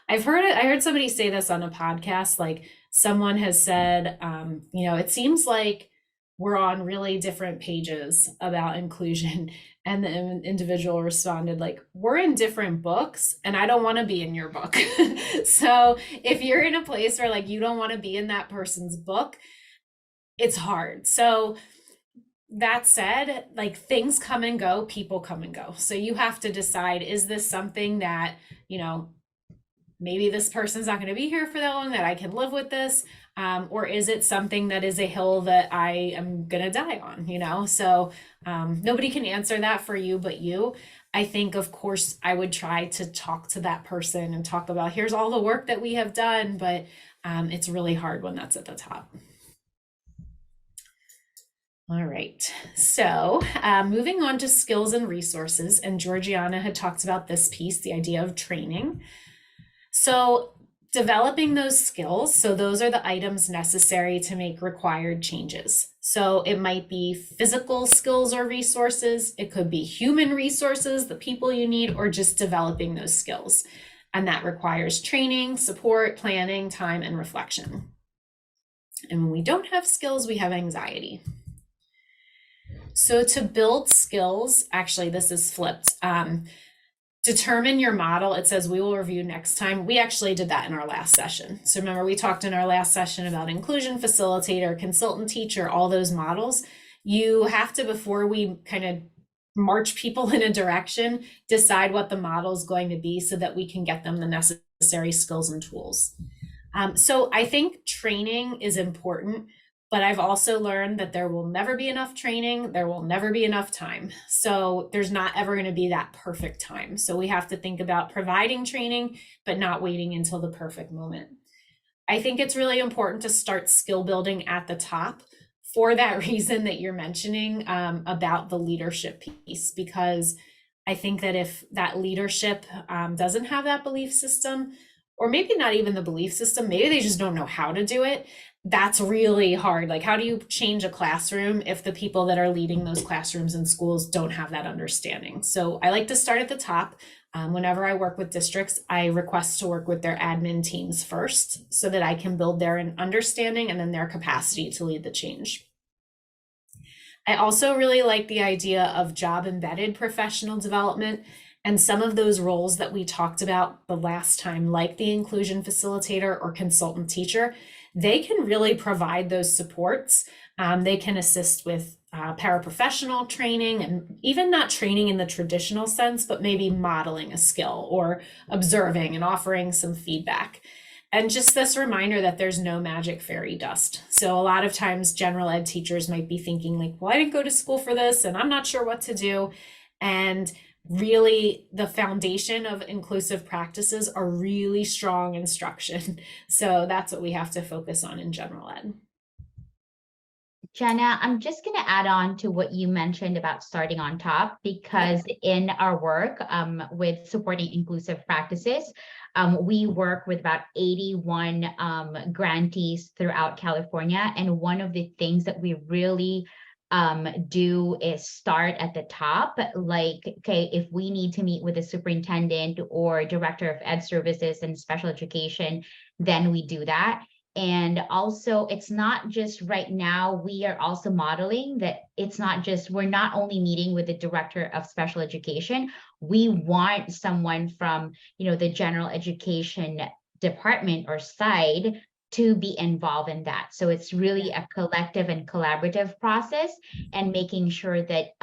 I heard somebody say this on a podcast, like someone has said, it seems like we're on really different pages about inclusion. And the individual responded like, we're in different books and I don't want to be in your book. So if you're in a place where like you don't want to be in that person's book, it's hard. So that said, like things come and go, people come and go. So you have to decide, is this something that, maybe this person's not going to be here for that long, that I can live with this? Or is it something that is a hill that I am going to die on, So nobody can answer that for you but you. I think, of course, I would try to talk to that person and talk about, here's all the work that we have done, but it's really hard when that's at the top. All right, so moving on to skills and resources, and Georgiana had talked about this piece, the idea of training. So developing those skills, so those are the items necessary to make required changes. So it might be physical skills or resources, it could be human resources, the people you need, or just developing those skills. And that requires training, support, planning, time, and reflection. And when we don't have skills, we have anxiety. So to build skills, actually, this is flipped. Determine your model. It says we will review next time. We actually did that in our last session. So remember, we talked in our last session about inclusion facilitator, consultant teacher, all those models. You have to, before we kind of march people in a direction, decide what the model is going to be so that we can get them the necessary skills and tools. So I think training is important. But I've also learned that there will never be enough training. There will never be enough time. So there's not ever going to be that perfect time. So we have to think about providing training, but not waiting until the perfect moment. I think it's really important to start skill building at the top for that reason that you're mentioning about the leadership piece, because I think that if that leadership doesn't have that belief system, or maybe not even the belief system, maybe they just don't know how to do it. That's really hard. Like, how do you change a classroom if the people that are leading those classrooms in schools don't have that understanding? So I like to start at the top. Whenever I work with districts, I request to work with their admin teams first so that I can build their understanding and then their capacity to lead the change. I also really like the idea of job embedded professional development, and some of those roles that we talked about the last time, like the inclusion facilitator or consultant teacher, they can really provide those supports. They can assist with paraprofessional training, and even not training in the traditional sense, but maybe modeling a skill or observing and offering some feedback. And just this reminder that there's no magic fairy dust. So a lot of times general ed teachers might be thinking like, well, I didn't go to school for this and I'm not sure what to do. And really the foundation of inclusive practices are really strong instruction. So that's what we have to focus on in general ed. Jenna, I'm just going to add on to what you mentioned about starting on top, because in our work with supporting inclusive practices, we work with about 81 grantees throughout California. And one of the things that we really do is start at the top. Like, okay, if we need to meet with the superintendent or director of ed services and special education, then we do that. And also, it's not just right now, we are also modeling that it's not just, we're not only meeting with the director of special education, we want someone from, the general education department or side to be involved in that. So it's really a collective and collaborative process, and making sure that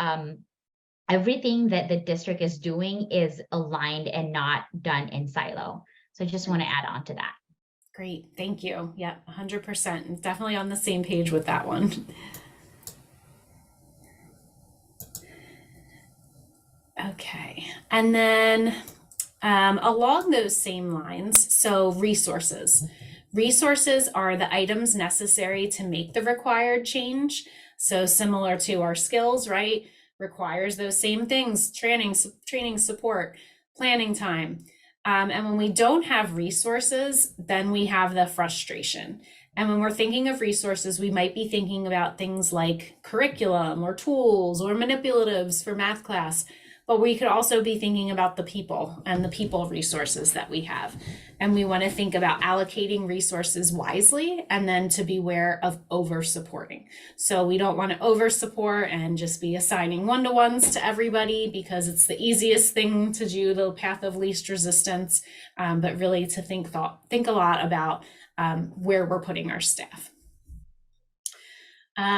everything that the district is doing is aligned and not done in silo. So I just want to add on to that. Great, thank you. Yeah, 100%. Definitely on the same page with that one. Okay, and then along those same lines, so resources. Resources are the items necessary to make the required change. So similar to our skills, right? Requires those same things: training, support, planning time. And when we don't have resources, then we have the frustration. And when we're thinking of resources, we might be thinking about things like curriculum or tools or manipulatives for math class, but we could also be thinking about the people and the people resources that we have. And we want to think about allocating resources wisely, and then to beware of over supporting. So we don't want to over support and just be assigning one-to-ones to everybody, because it's the easiest thing to do, the path of least resistance, but really to think a lot about where we're putting our staff.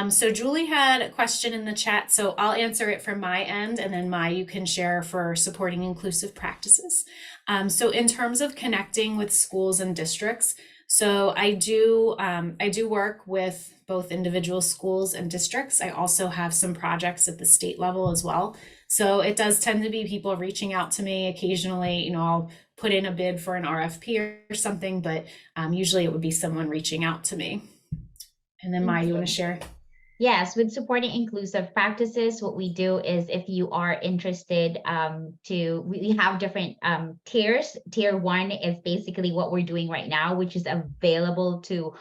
So Julie had a question in the chat, so I'll answer it from my end, and then Mai, you can share for supporting inclusive practices. So in terms of connecting with schools and districts, so I do work with both individual schools and districts. I also have some projects at the state level as well. So it does tend to be people reaching out to me occasionally. I'll put in a bid for an RFP or something, but usually it would be someone reaching out to me. And then Mai, you want to share? Yes, with supporting inclusive practices, what we do is, if you are interested we have different tiers. Tier 1 is basically what we're doing right now, which is available to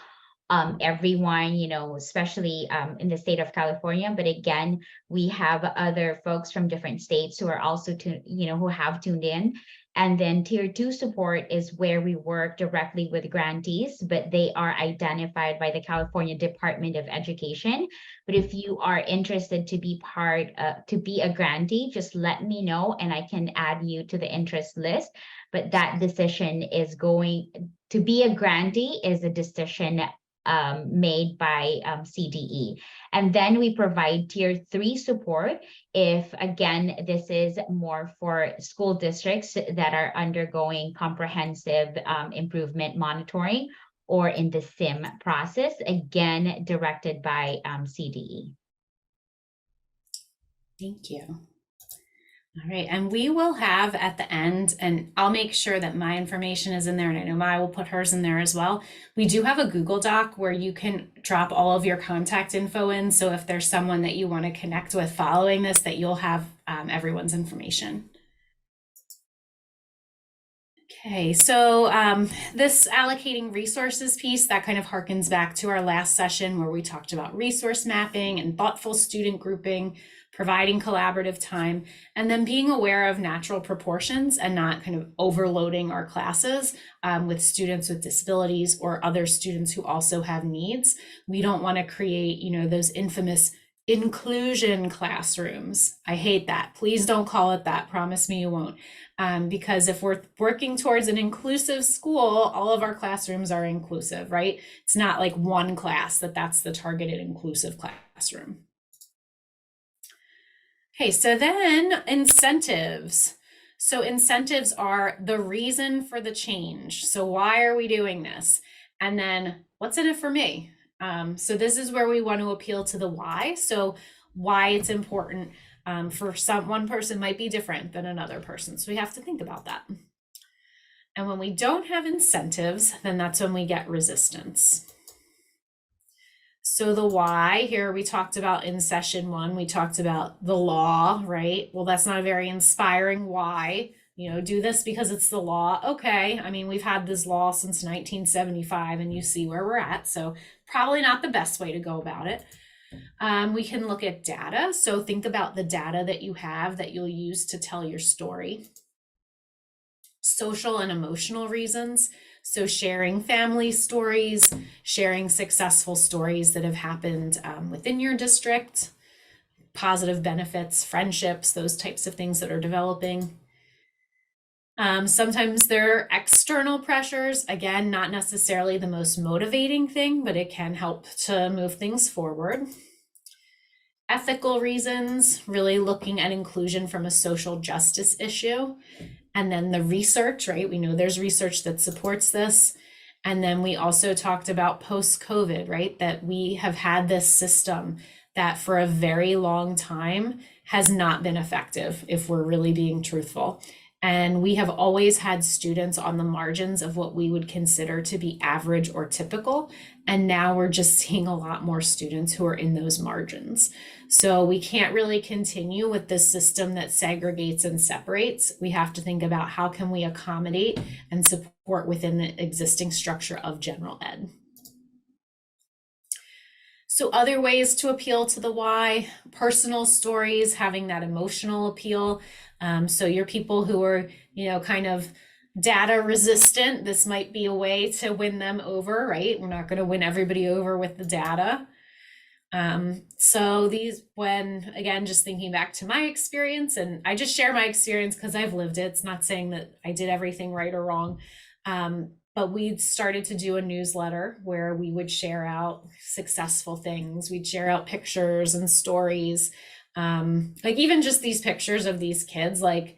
everyone, especially in the state of California. But again, we have other folks from different states who are also who have tuned in. And then tier 2 support is where we work directly with grantees, but they are identified by the California Department of Education. But if you are interested to be to be a grantee, just let me know and I can add you to the interest list. But that decision is going to be a grantee is a decision made by CDE. And then we provide tier 3 support if, again, this is more for school districts that are undergoing comprehensive improvement monitoring or in the SIM process, again, directed by CDE. Thank you. All right, and we will have at the end, and I'll make sure that my information is in there, and I know Mai will put hers in there as well. We do have a Google Doc where you can drop all of your contact info in. So if there's someone that you want to connect with following this, that you'll have everyone's information. Okay, so this allocating resources piece, that kind of harkens back to our last session where we talked about resource mapping and thoughtful student grouping, providing collaborative time, and then being aware of natural proportions and not kind of overloading our classes with students with disabilities or other students who also have needs. We don't want to create, you know, those infamous inclusion classrooms. I hate that. Please don't call it that. Promise me you won't. Because if we're working towards an inclusive school, all of our classrooms are inclusive, right? It's not like one class that's the targeted inclusive classroom. Okay, so then incentives. So incentives are the reason for the change. So why are we doing this? And then what's in it for me? So this is where we want to appeal to the why. So why it's important for one person might be different than another person. So we have to think about that. And when we don't have incentives, then that's when we get resistance. So the why here, we talked about in session 1, we talked about the law, right? Well, that's not a very inspiring why. You know, do this because it's the law. Okay, I mean, we've had this law since 1975 and you see where we're at. So probably not the best way to go about it. We can look at data. So think about the data that you have that you'll use to tell your story. Social and emotional reasons. So sharing family stories, sharing successful stories that have happened within your district, positive benefits, friendships, those types of things that are developing. Sometimes there are external pressures, again, not necessarily the most motivating thing, but it can help to move things forward. Ethical reasons, really looking at inclusion from a social justice issue. And then the research, right? We know there's research that supports this. And then we also talked about post-COVID, right? That we have had this system that for a very long time has not been effective, if we're really being truthful. And we have always had students on the margins of what we would consider to be average or typical. And now we're just seeing a lot more students who are in those margins. So we can't really continue with this system that segregates and separates. We have to think about how can we accommodate and support within the existing structure of general ed. So other ways to appeal to the why, personal stories, having that emotional appeal. So your people who are, you know, kind of data resistant, this might be a way to win them over, right? We're not going to win everybody over with the data. So these, when, again, just thinking back to my experience, and I just share my experience because I've lived it. It's not saying that I did everything right or wrong. But we started to do a newsletter where we would share out successful things. We'd share out pictures and stories. Like even just these pictures of these kids, like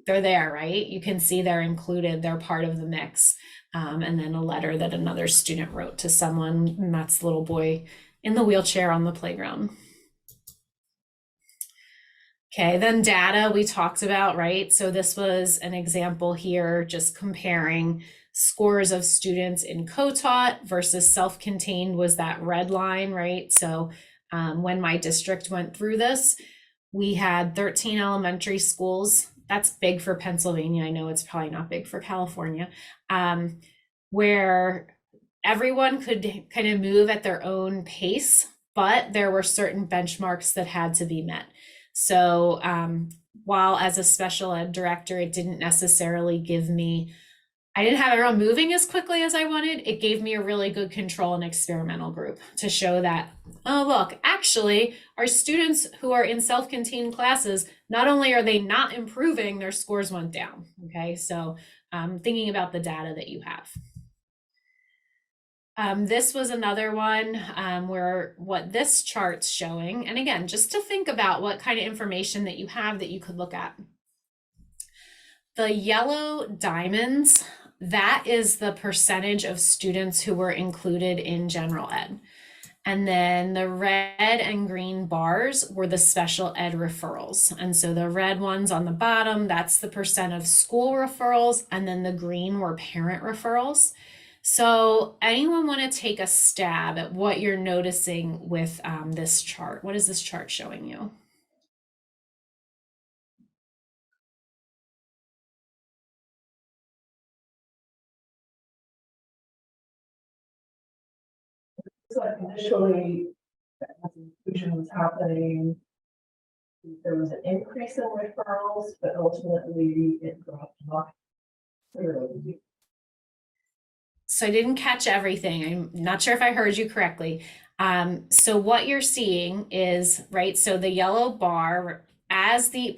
they're there, right? You can see they're included, they're part of the mix. And then a letter that another student wrote to someone, and that's the little boy in the wheelchair on the playground. Okay, then data we talked about, right? So this was an example here, just comparing scores of students in co-taught versus self-contained was that red line, right? So when my district went through this, we had 13 elementary schools. That's big for Pennsylvania. I know it's probably not big for California, where everyone could kind of move at their own pace, but there were certain benchmarks that had to be met. So while as a special ed director, it didn't necessarily give me, I didn't have everyone moving as quickly as I wanted. It gave me a really good control and experimental group to show that, oh, look, actually, our students who are in self-contained classes, not only are they not improving, their scores went down. Okay, so thinking about the data that you have. This was another one where what this chart's showing, and again, just to think about what kind of information that you have that you could look at. The yellow diamonds, that is the percentage of students who were included in general ed. And then the red and green bars were the special ed referrals. And so the red ones on the bottom, that's the percent of school referrals. And then the green were parent referrals. So anyone want to take a stab at what you're noticing with this chart? What is this chart showing you? It's like initially, as inclusion was happening, there was an increase in referrals, but ultimately it dropped off. Clearly. So I didn't catch everything. I'm not sure if I heard you correctly. So what you're seeing is, right, so the yellow bar, as the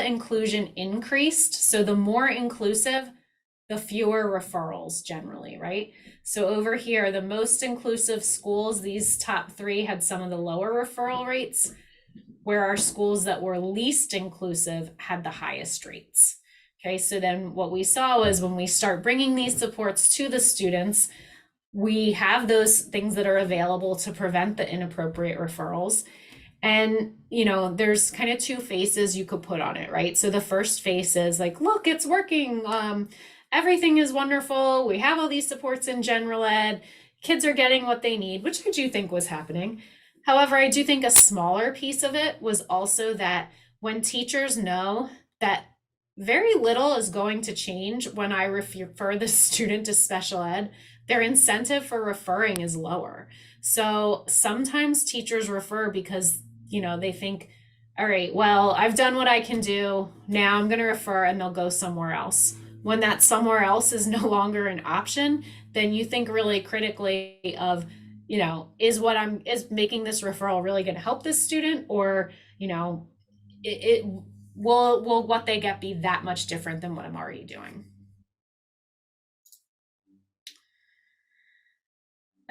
inclusion increased, so the more inclusive, the fewer referrals generally, right? So over here, the most inclusive schools, these top 3 had some of the lower referral rates, where our schools that were least inclusive had the highest rates. Okay, so then what we saw was when we start bringing these supports to the students, we have those things that are available to prevent the inappropriate referrals. And, you know, there's kind of 2 faces you could put on it, right? So the first face is like, look, it's working. Everything is wonderful. We have all these supports in general ed. Kids are getting what they need, which I do think was happening. However, I do think a smaller piece of it was also that when teachers know that very little is going to change when I refer the student to special ed, their incentive for referring is lower. So sometimes teachers refer because, you know, they think, all right, well, I've done what I can do. Now I'm going to refer, and they'll go somewhere else. When that somewhere else is no longer an option, then you think really critically of, you know, is making this referral really going to help this student, or, you know, will what they get be that much different than what I'm already doing?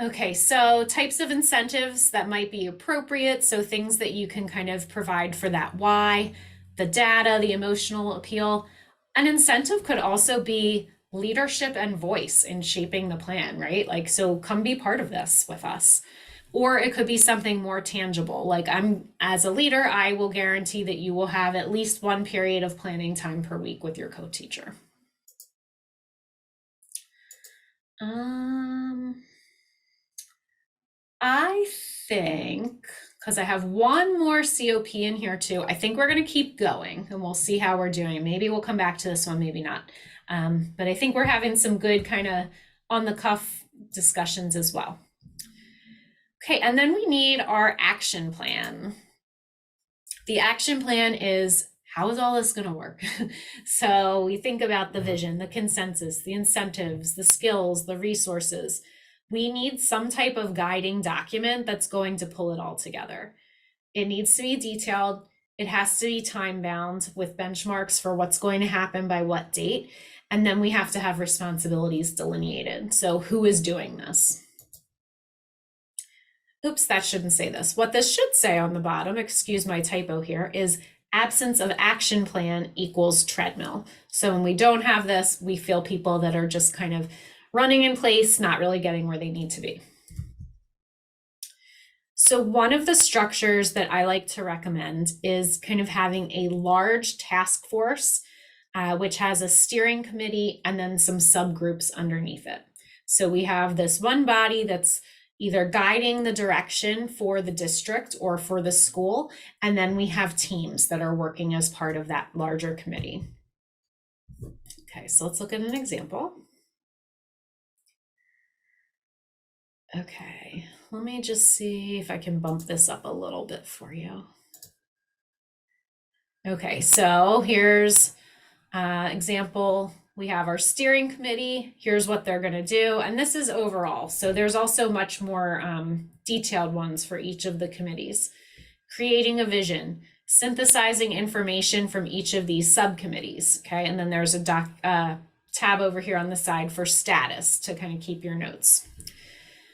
Okay, so types of incentives that might be appropriate. So things that you can kind of provide for that why, the data, the emotional appeal. An incentive could also be leadership and voice in shaping the plan, right? Like, so come be part of this with us. Or it could be something more tangible. Like, as a leader, I will guarantee that you will have at least 1 period of planning time per week with your co-teacher. I think, because I have 1 more COP in here too, I think we're going to keep going and we'll see how we're doing. Maybe we'll come back to this one, maybe not. But I think we're having some good kind of on the cuff discussions as well. Okay, and then we need our action plan. The action plan is, how is all this going to work? So we think about the vision, the consensus, the incentives, the skills, the resources. We need some type of guiding document that's going to pull it all together. It needs to be detailed. It has to be time bound with benchmarks for what's going to happen by what date. And then we have to have responsibilities delineated. So who is doing this? Oops, that shouldn't say this. What this should say on the bottom, excuse my typo here, is absence of action plan equals treadmill. So when we don't have this, we feel people that are just kind of running in place, not really getting where they need to be. So one of the structures that I like to recommend is kind of having a large task force, which has a steering committee and then some subgroups underneath it. So we have this one body that's either guiding the direction for the district or for the school, and then we have teams that are working as part of that larger committee. Okay, so let's look at an example. Okay, let me just see if I can bump this up a little bit for you. Okay, so here's example. We have our steering committee. Here's what they're going to do. And this is overall. So there's also much more detailed ones for each of the committees. Creating a vision, synthesizing information from each of these subcommittees. Okay, and then there's a tab over here on the side for status to kind of keep your notes.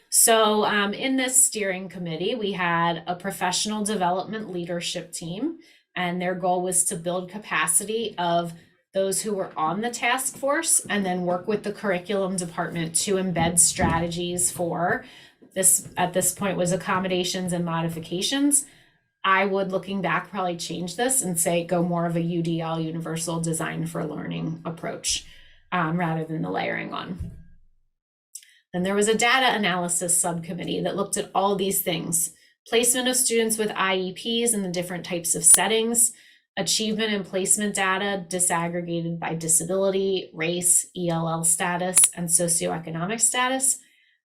So in this steering committee, we had a professional development leadership team, and their goal was to build capacity of those who were on the task force and then work with the curriculum department to embed strategies for this at this point was accommodations and modifications. I would, looking back, probably change this and say go more of a UDL, universal design for learning approach, rather than the layering on. Then there was a data analysis subcommittee that looked at all these things: placement of students with IEPs in the different types of settings, achievement and placement data disaggregated by disability, race, ELL status, and socioeconomic status.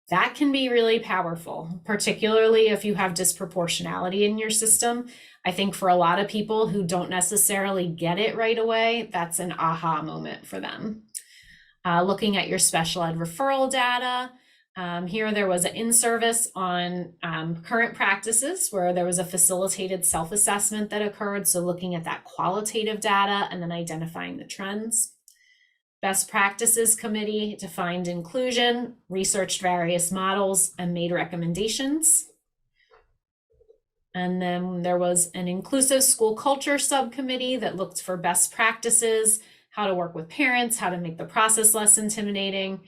That can be really powerful, particularly if you have disproportionality in your system. I think for a lot of people who don't necessarily get it right away, that's an aha moment for them. Looking at your special ed referral data, here there was an in-service on current practices where there was a facilitated self-assessment that occurred. So looking at that qualitative data and then identifying the trends. Best practices committee defined inclusion, researched various models, and made recommendations. And then there was an inclusive school culture subcommittee that looked for best practices, how to work with parents, how to make the process less intimidating.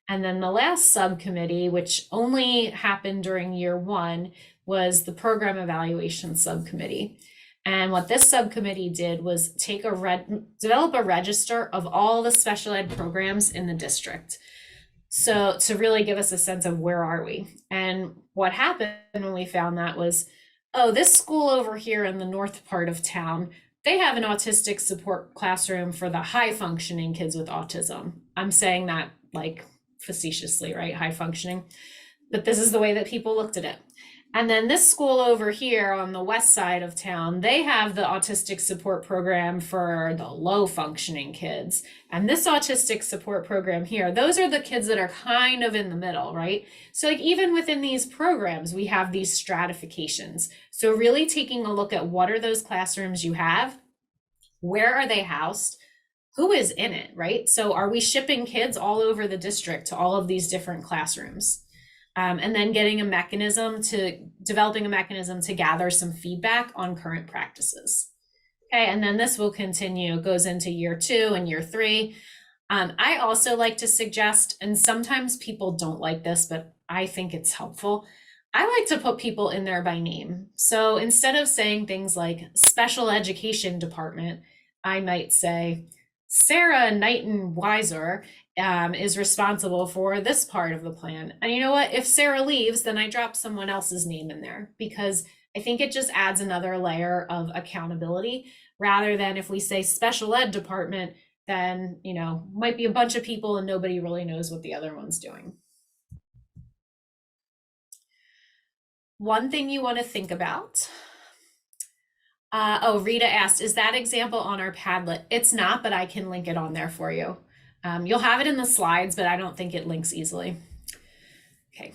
And then the last subcommittee, which only happened during year one, was the program evaluation subcommittee. And what this subcommittee did was develop a register of all the special ed programs in the district. So to really give us a sense of where are we. And what happened when we found that was, oh, this school over here in the north part of town, they have an autistic support classroom for the high functioning kids with autism. I'm saying that like facetiously, right? High functioning. But this is the way that people looked at it. And then this school over here on the west side of town, they have the autistic support program for the low functioning kids. And this autistic support program here, those are the kids that are kind of in the middle, right? So like even within these programs, we have these stratifications. So really taking a look at what are those classrooms you have, where are they housed, who is in it, right? So are we shipping kids all over the district to all of these different classrooms? And then developing a mechanism to gather some feedback on current practices. Okay, and then this will continue, goes into year 2 and year 3. I also like to suggest, and sometimes people don't like this, but I think it's helpful. I like to put people in there by name. So instead of saying things like special education department, I might say Sarah Knighton Weiser is responsible for this part of the plan. And you know what? If Sarah leaves, then I drop someone else's name in there because I think it just adds another layer of accountability rather than if we say special ed department, then, you know, might be a bunch of people and nobody really knows what the other one's doing. One thing you want to think about. Rita asked, is that example on our Padlet? It's not, but I can link it on there for you. You'll have it in the slides, but I don't think it links easily. Okay,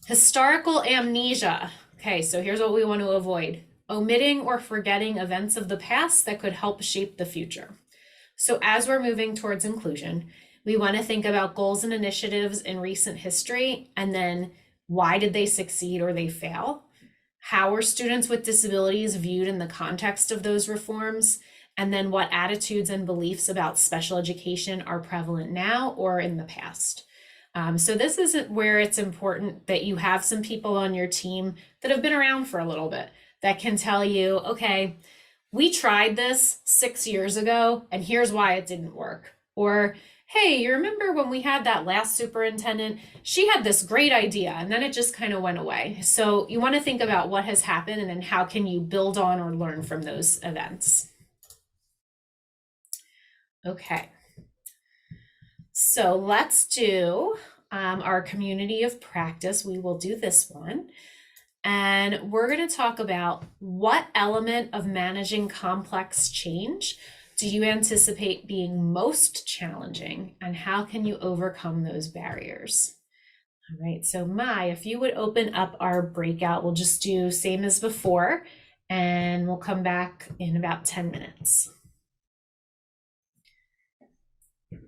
historical amnesia. Okay, so here's what we want to avoid. Omitting or forgetting events of the past that could help shape the future. So as we're moving towards inclusion, we want to think about goals and initiatives in recent history, and then why did they succeed or they fail? How are students with disabilities viewed in the context of those reforms? And then what attitudes and beliefs about special education are prevalent now or in the past? So this is where it's important that you have some people on your team that have been around for a little bit that can tell you, okay, we tried this 6 years ago and here's why it didn't work. Or, hey, you remember when we had that last superintendent? She had this great idea and then it just kind of went away. So you want to think about what has happened and then how can you build on or learn from those events. Okay, so let's do our community of practice. We will do this one. And we're going to talk about what element of managing complex change do you anticipate being most challenging and how can you overcome those barriers? All right, so Mai, if you would open up our breakout, we'll just do same as before and we'll come back in about 10 minutes.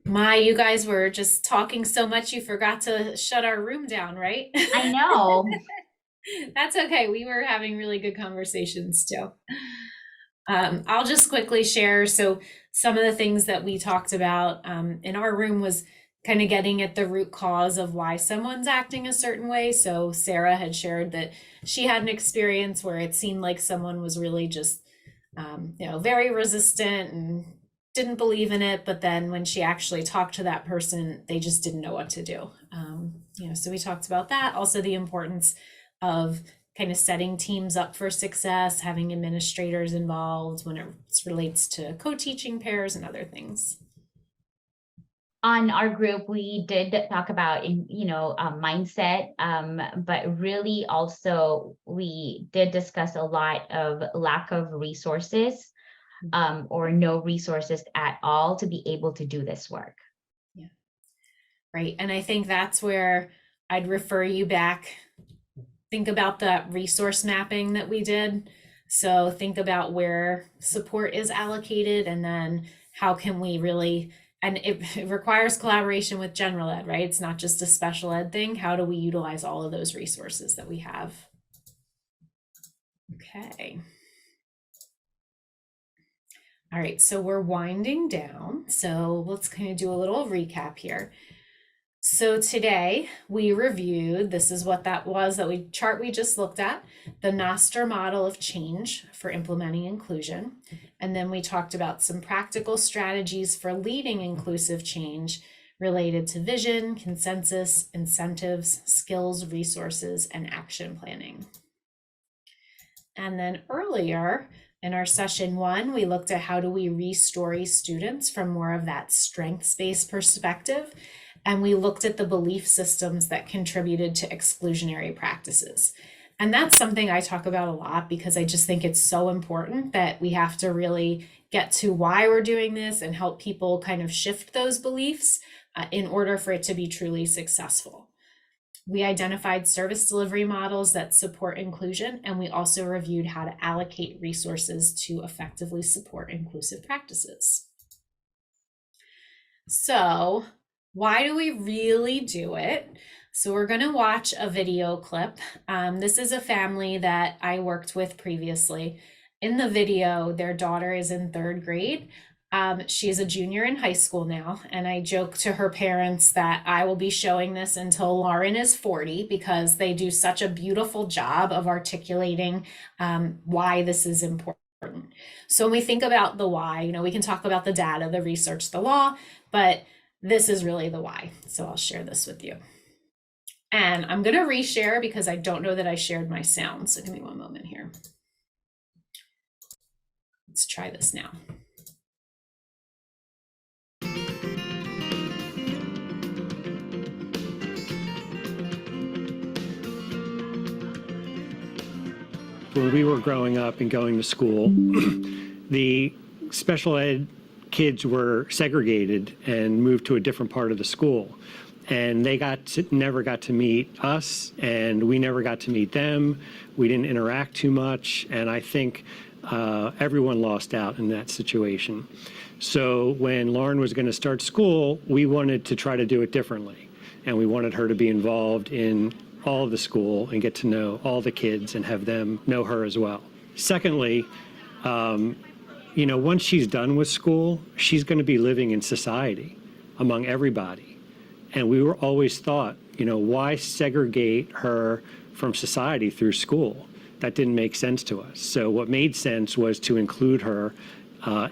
Mai, you guys were just talking so much you forgot to shut our room down, right? I know. That's okay. We were having really good conversations too. I'll just quickly share. So some of the things that we talked about in our room was kind of getting at the root cause of why someone's acting a certain way. So Sarah had shared that she had an experience where it seemed like someone was really just, very resistant and didn't believe in it. But then when she actually talked to that person, they just didn't know what to do. So we talked about that. Also the importance of kind of setting teams up for success, having administrators involved when it relates to co-teaching pairs and other things. On our group, we did talk about, mindset, but really also we did discuss a lot of lack of resources, or no resources at all to be able to do this work. Yeah, right. And I think that's where I'd refer you back. Think about that resource mapping that we did. So think about where support is allocated, and then how can we really, and it requires collaboration with general ed, right? It's not just a special ed thing. How do we utilize all of those resources that we have? Okay. All right, so we're winding down. So let's kind of do a little recap here. So today we reviewed, this is what that was, chart we just looked at, the Noster model of change for implementing inclusion. And then we talked about some practical strategies for leading inclusive change related to vision, consensus, incentives, skills, resources, and action planning. And then earlier in our session 1, we looked at how do we re-story students from more of that strengths-based perspective. And we looked at the belief systems that contributed to exclusionary practices. And that's something I talk about a lot because I just think it's so important that we have to really get to why we're doing this and help people kind of shift those beliefs in order for it to be truly successful. We identified service delivery models that support inclusion, and we also reviewed how to allocate resources to effectively support inclusive practices. So, why do we really do it? So we're going to watch a video clip. This is a family that I worked with previously. In the video, their daughter is in 3rd grade. She's a junior in high school now. And I joke to her parents that I will be showing this until Lauren is 40 because they do such a beautiful job of articulating why this is important. So when we think about the why, we can talk about the data, the research, the law, but this is really the why. So I'll share this with you. And I'm going to reshare because I don't know that I shared my sound. So give me one moment here. Let's try this now. When we were growing up and going to school, the special ed kids were segregated and moved to a different part of the school. And they never got to meet us, and we never got to meet them. We didn't interact too much, and I think everyone lost out in that situation. So when Lauren was going to start school, we wanted to try to do it differently, and we wanted her to be involved in all of the school and get to know all the kids and have them know her as well. Secondly, once she's done with school, she's going to be living in society among everybody. And we were always thought, why segregate her from society through school? That didn't make sense to us. So what made sense was to include her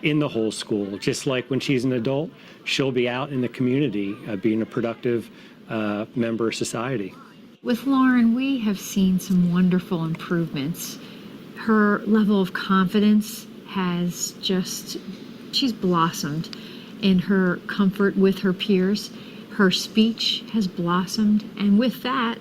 in the whole school. Just like when she's an adult, she'll be out in the community being a productive member of society. With Lauren, we have seen some wonderful improvements. Her level of confidence has she's blossomed in her comfort with her peers. Her speech has blossomed, and with that,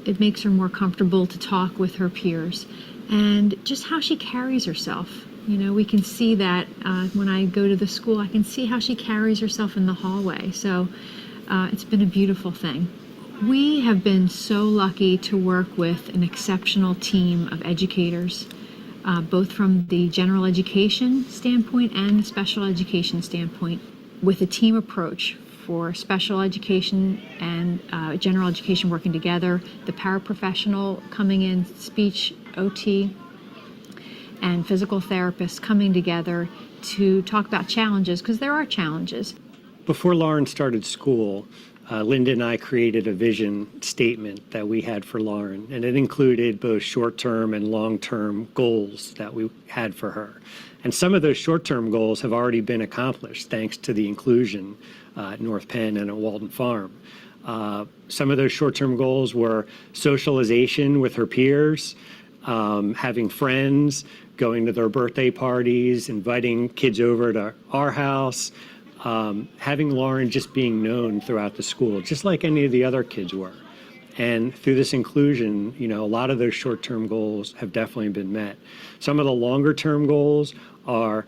it makes her more comfortable to talk with her peers. And just how she carries herself. We can see that when I go to the school, I can see how she carries herself in the hallway. So it's been a beautiful thing. We have been so lucky to work with an exceptional team of educators, both from the general education standpoint and the special education standpoint, with a team approach for special education and general education working together, the paraprofessional coming in, speech, OT, and physical therapists coming together to talk about challenges, because there are challenges. before Lauren started school, Linda and I created a vision statement that we had for Lauren, and it included both short-term and long-term goals that we had for her. And some of those short-term goals have already been accomplished thanks to the inclusion at North Penn and at Walden Farm. Some of those short-term goals were socialization with her peers, having friends, going to their birthday parties, inviting kids over to our house, having Lauren just being known throughout the school, just like any of the other kids were. And through this inclusion, you know, a lot of those short-term goals have definitely been met. Some of the longer-term goals are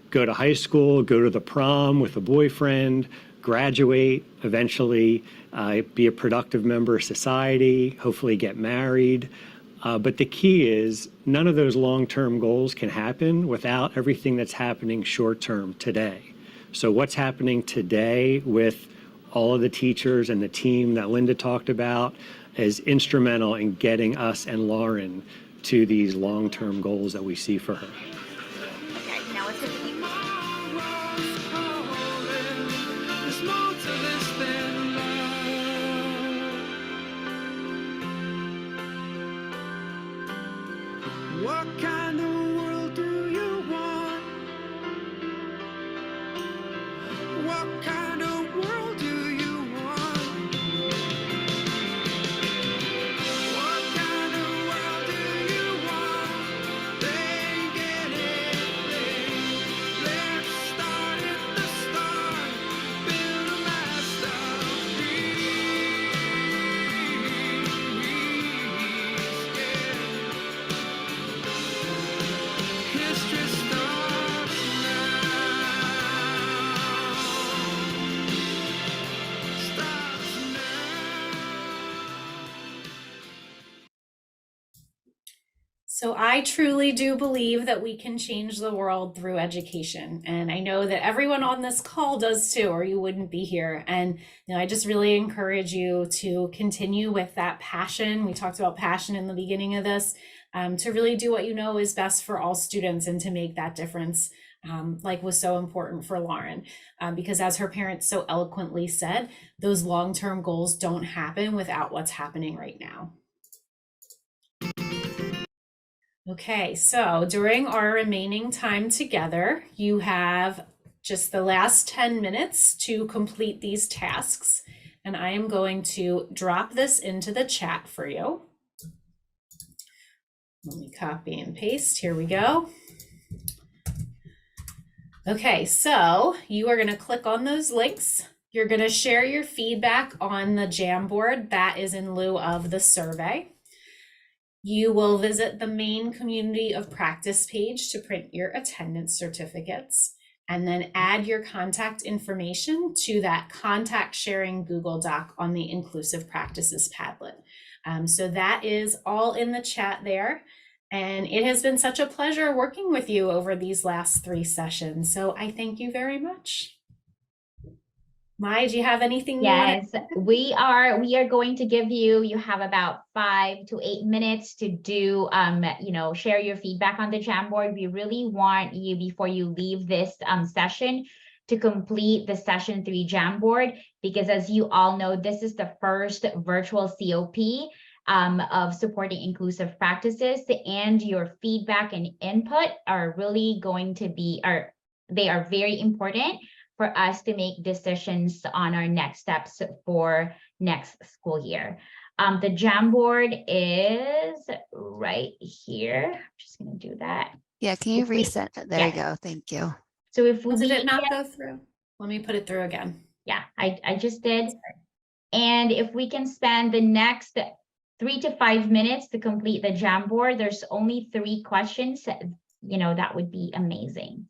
go to high school, go to the prom with a boyfriend, graduate, eventually be a productive member of society, hopefully get married. But the key is none of those long-term goals can happen without everything that's happening short-term today. So what's happening today with all of the teachers and the team that Linda talked about is instrumental in getting us and Lauren to these long-term goals that we see for her. Okay, now it's a What kind of world do you want? What kind of world do you want? What kind of world do you want? They get it. Let's start at the start. Build a masterpiece. History starts So I truly do believe that we can change the world through education. And I know that everyone on this call does too, or you wouldn't be here. And I just really encourage you to continue with that passion. We talked about passion in the beginning of this, to really do what you know is best for all students and to make that difference, like was so important for Lauren. Because as her parents so eloquently said, those long-term goals don't happen without what's happening right now. Okay, so during our remaining time together, you have just the last 10 minutes to complete these tasks. And I am going to drop this into the chat for you. Let me copy and paste. Here we go. Okay, so you are going to click on those links. You're going to share your feedback on the Jamboard. That is in lieu of the survey. You will visit the main community of practice page to print your attendance certificates, and then add your contact information to that contact sharing Google Doc on the Inclusive Practices Padlet. So that is all in the chat there. And it has been such a pleasure working with you over these last 3 sessions. So I thank you very much. Mai, do you have anything? Yes, we are going to give you have about 5 to 8 minutes to do, share your feedback on the Jamboard. We really want you, before you leave this session, to complete the session 3 Jamboard, because as you all know, this is the first virtual COP of supporting inclusive practices, and your feedback and input are really going to be, they are very important for us to make decisions on our next steps for next school year. The Jamboard is right here. I'm just gonna do that. Yeah, can you reset? There you go. Thank you. So if we Did it not go through? Let me put it through again. Yeah, I just did. And if we can spend the next 3 to 5 minutes to complete the Jamboard, there's only 3 questions, that would be amazing.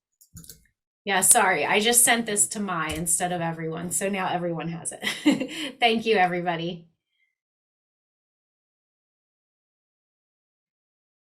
Yeah, sorry, I just sent this to Mai instead of everyone. So now everyone has it. Thank you, everybody.